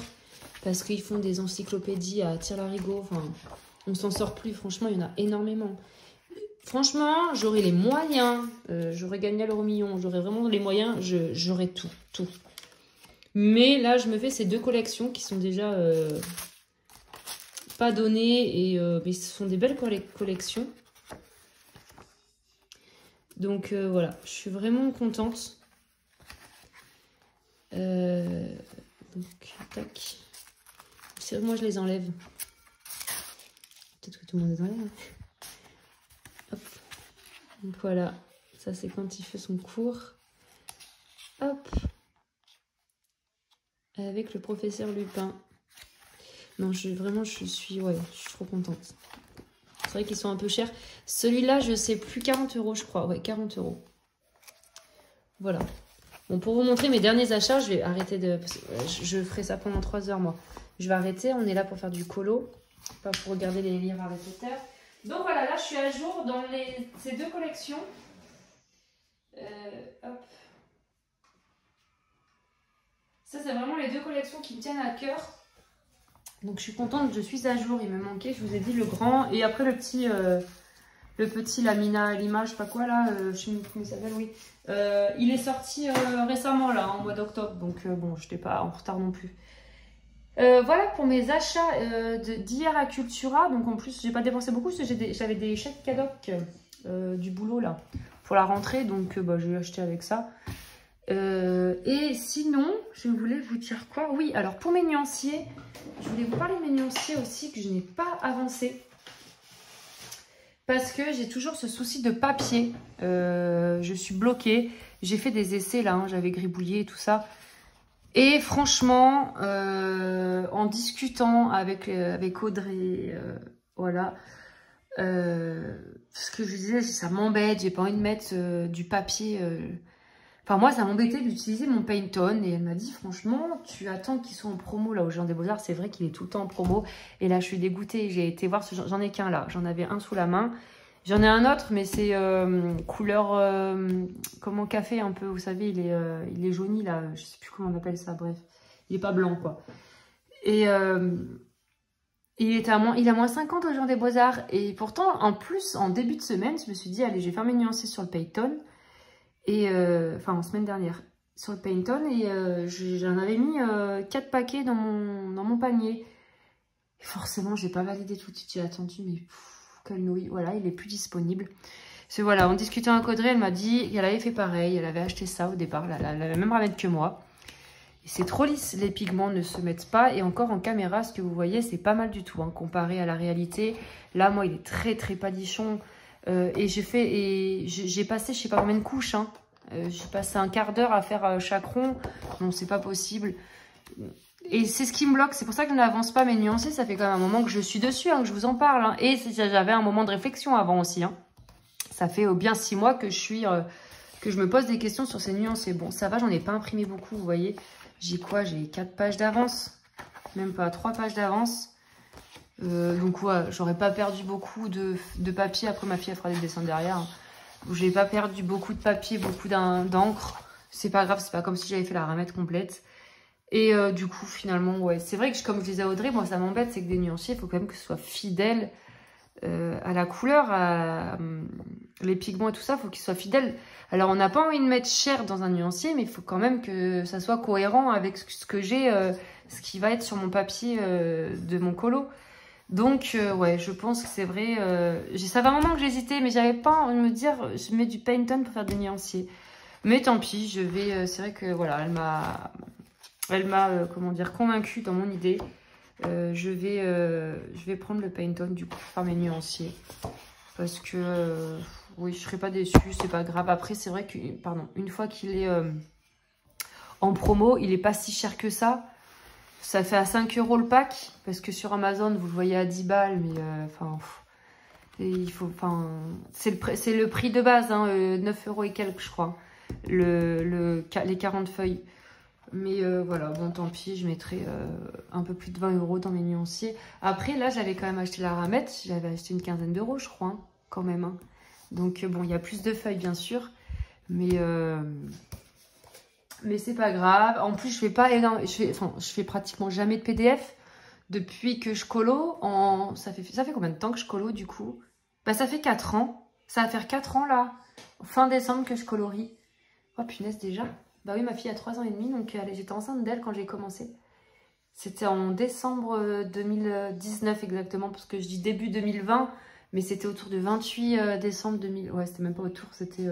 parce qu'ils font des encyclopédies à tire-larigot. Enfin, on s'en sort plus. Franchement, il y en a énormément. Franchement, j'aurais les moyens. J'aurais gagné à l'euro million. J'aurais vraiment les moyens. J'aurais tout. Mais là, je me fais ces deux collections qui sont déjà pas données. Mais ce sont des belles collections. Donc voilà, je suis vraiment contente. Donc, tac. Moi, je les enlève. Peut-être que tout le monde les enlève. Hop. Donc voilà, ça c'est quand il fait son cours. Hop. Avec le professeur Lupin. Non, je suis trop contente. C'est vrai qu'ils sont un peu chers. Celui-là, je sais plus, 40 €, je crois. Ouais, 40 €. Voilà. Bon, pour vous montrer mes derniers achats, je vais arrêter de... Je ferai ça pendant 3 heures, moi. Je vais arrêter. On est là pour faire du colo. Pas pour regarder les livres Harry Potter. Donc voilà, là, je suis à jour dans ces deux collections. Hop. Ça, c'est vraiment les deux collections qui me tiennent à cœur. Donc je suis contente, je suis à jour. Il me manquait, je vous ai dit, le grand. Et après le petit la Mina Lima, je sais pas quoi là, je sais plus comment il s'appelle, oui. Il est sorti récemment là, en mois d'octobre. Donc bon, je n'étais pas en retard non plus. Voilà pour mes achats d'hier à Cultura. Donc en plus, j'ai pas dépensé beaucoup parce que j'avais des chèques cadoc du boulot là pour la rentrée. Donc j'ai acheté avec ça. Et sinon, je voulais vous dire quoi? Oui, alors pour mes nuanciers, je voulais vous parler de mes nuanciers aussi que je n'ai pas avancé. Parce que j'ai toujours ce souci de papier. Je suis bloquée. J'ai fait des essais là, hein, j'avais gribouillé et tout ça. Et franchement, en discutant avec Audrey, voilà. Ce que je disais, ça m'embête, j'ai pas envie de mettre du papier... Enfin, moi, ça m'embêtait d'utiliser mon Pantone. Et elle m'a dit, franchement, tu attends qu'ils soient en promo là au Géant des Beaux-Arts. C'est vrai qu'il est tout le temps en promo. Et là, je suis dégoûtée. J'ai été voir, j'en ai qu'un là. J'en avais un sous la main. J'en ai un autre, mais c'est couleur, comment, café un peu. Vous savez, il est jauni là. Je sais plus comment on appelle ça, bref. Il est pas blanc, quoi. Et il a moins 50 au Géant des Beaux-Arts. Et pourtant, en plus, en début de semaine, je me suis dit, allez, je vais faire mes nuanciers sur le Pantone. Et enfin en semaine dernière sur le Pantone et j'en avais mis 4 paquets dans mon panier et forcément j'ai pas validé tout de suite, j'ai attendu mais quelle nouille, voilà, il est plus disponible. C'est voilà, en discutant avec Audrey, elle m'a dit qu'elle avait fait pareil, elle avait acheté ça au départ, elle avait la même ramette que moi et c'est trop lisse, les pigments ne se mettent pas et encore en caméra ce que vous voyez c'est pas mal du tout hein, comparé à la réalité. Là moi il est très très palichon. Et j'ai passé je sais pas combien de couches hein. J'ai passé un quart d'heure à faire chaque rond. Non, c'est pas possible. Et c'est ce qui me bloque. C'est pour ça que je n'avance pas mes nuanciers. Ça fait quand même un moment que je suis dessus, hein, que je vous en parle. Hein. Et j'avais un moment de réflexion avant aussi. Hein. Ça fait bien 6 mois que je me pose des questions sur ces nuanciers. Bon, ça va, j'en ai pas imprimé beaucoup, vous voyez. J'ai quoi? J'ai 4 pages d'avance. Même pas 3 pages d'avance. Donc ouais, j'aurais pas perdu beaucoup de papier. Après ma fille elle fera des dessins derrière. Hein. J'ai pas perdu beaucoup de papier, beaucoup d'encre. C'est pas grave, c'est pas comme si j'avais fait la ramette complète. Et du coup finalement ouais, c'est vrai que comme je disais à Audrey, moi ça m'embête, c'est que des nuanciers, il faut quand même que ce soit fidèle à la couleur, les pigments et tout ça, il faut qu'ils soient fidèles. Alors on n'a pas envie de mettre cher dans un nuancier, mais il faut quand même que ça soit cohérent avec ce que j'ai, ce qui va être sur mon papier de mon colo. Donc ouais, je pense que c'est vrai, ça fait un moment que j'hésitais, mais j'avais pas envie de me dire, je mets du Pantone pour faire des nuanciers. Mais tant pis, je vais, c'est vrai que voilà, elle m'a comment dire, convaincue dans mon idée. Je vais prendre le Pantone du coup pour faire mes nuanciers. Parce que, oui, je serai pas déçue, c'est pas grave. Après, c'est vrai que, pardon, une fois qu'il est en promo, il est pas si cher que ça. Ça fait à 5 € le pack. Parce que sur Amazon, vous le voyez à 10 balles. Mais, enfin, il faut, enfin, c'est le prix de base, hein, 9 € et quelques, je crois. Les 40 feuilles. Mais voilà, bon tant pis, je mettrai un peu plus de 20 € dans mes nuanciers. Après là, j'avais quand même acheté la ramette, j'avais acheté une quinzaine d'euros je crois, hein, quand même. Hein. Donc bon, il y a plus de feuilles bien sûr, mais c'est pas grave. En plus, je fais pratiquement jamais de PDF depuis que je colo. Ça fait combien de temps que je colo du coup? Bah ça fait 4 ans, ça va faire 4 ans là, fin décembre que je colorie. Oh punaise déjà. Bah oui, ma fille a 3 ans et demi, donc j'étais enceinte d'elle quand j'ai commencé. C'était en décembre 2019 exactement, parce que je dis début 2020, mais c'était autour du 28 décembre 2000. Ouais, c'était même pas autour, c'était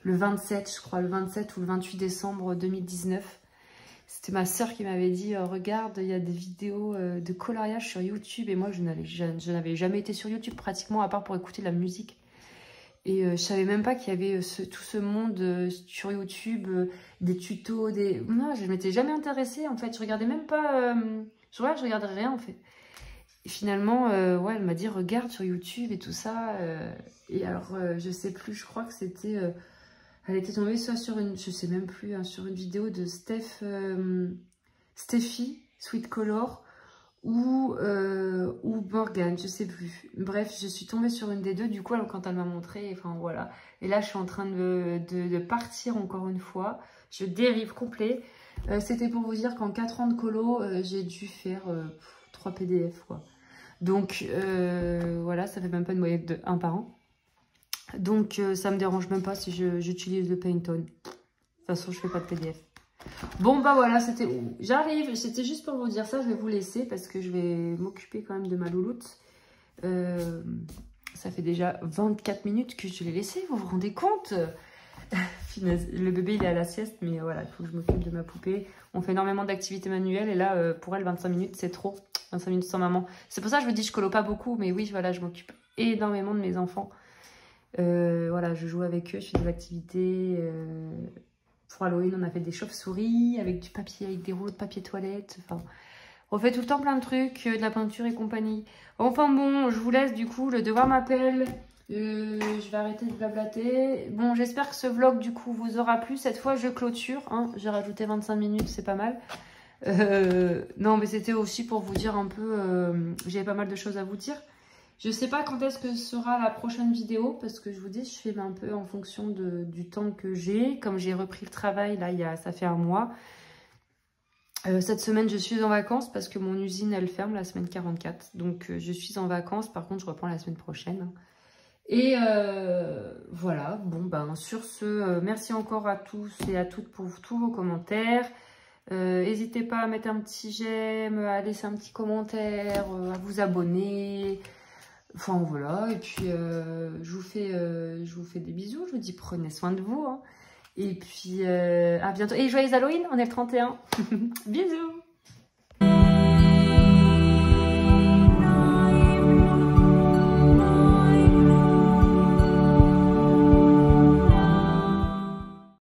le 27, je crois, le 27 ou le 28 décembre 2019. C'était ma soeur qui m'avait dit, regarde, il y a des vidéos de coloriage sur YouTube, et moi je n'avais jamais été sur YouTube pratiquement, à part pour écouter de la musique. Et je savais même pas qu'il y avait tout ce monde sur YouTube, des tutos, Non, je m'étais jamais intéressée en fait. Je regardais même pas... je regardais rien en fait. Et finalement, ouais, elle m'a dit regarde sur YouTube et tout ça. Et alors, je sais plus, je crois que c'était... elle était tombée soit sur une... Je sais même plus, hein, sur une vidéo de Steffi, Sweet Color. Ou Morgane, je sais plus. Bref, je suis tombée sur une des deux, du coup, quand elle m'a montré, enfin voilà. Et là, je suis en train de partir encore une fois. Je dérive complet. C'était pour vous dire qu'en 4 ans de colo, j'ai dû faire 3 PDF, quoi. Donc, voilà, ça fait même pas une moyenne de 1 par an. Donc, ça me dérange même pas si j'utilise le Pantone. De toute façon, je fais pas de PDF. Bon bah voilà, j'arrive, c'était juste pour vous dire ça, je vais vous laisser parce que je vais m'occuper quand même de ma louloute. Ça fait déjà 24 minutes que je l'ai laissé, vous vous rendez compte? Le bébé il est à la sieste, mais voilà, il faut que je m'occupe de ma poupée. On fait énormément d'activités manuelles et là pour elle 25 minutes c'est trop, 25 minutes sans maman. C'est pour ça que je me dis je colo pas beaucoup, mais oui voilà, je m'occupe énormément de mes enfants. Voilà, je joue avec eux, je fais des activités... Pour Halloween, on a fait des chauves-souris avec du papier, avec des rouleaux de papier toilette. Enfin, on fait tout le temps plein de trucs, de la peinture et compagnie. Enfin bon, je vous laisse du coup, le devoir m'appelle. Je vais arrêter de blablater. Bon, j'espère que ce vlog du coup vous aura plu. Cette fois, je clôture. Hein. J'ai rajouté 25 minutes, c'est pas mal. Non, mais c'était aussi pour vous dire un peu... J'avais pas mal de choses à vous dire. Je sais pas quand est-ce que sera la prochaine vidéo parce que je vous dis, je filme un peu en fonction du temps que j'ai. Comme j'ai repris le travail, là, ça fait 1 mois. Cette semaine, je suis en vacances parce que mon usine, elle ferme la semaine 44. Donc, je suis en vacances. Par contre, je reprends la semaine prochaine. Et voilà. Bon, ben, sur ce, merci encore à tous et à toutes pour tous vos commentaires. N'hésitez pas à mettre un petit j'aime, à laisser un petit commentaire, à vous abonner... Enfin voilà, et puis je vous fais des bisous, je vous dis prenez soin de vous. Hein. Et puis à bientôt. Et joyeux Halloween, on est le 31. Bisous.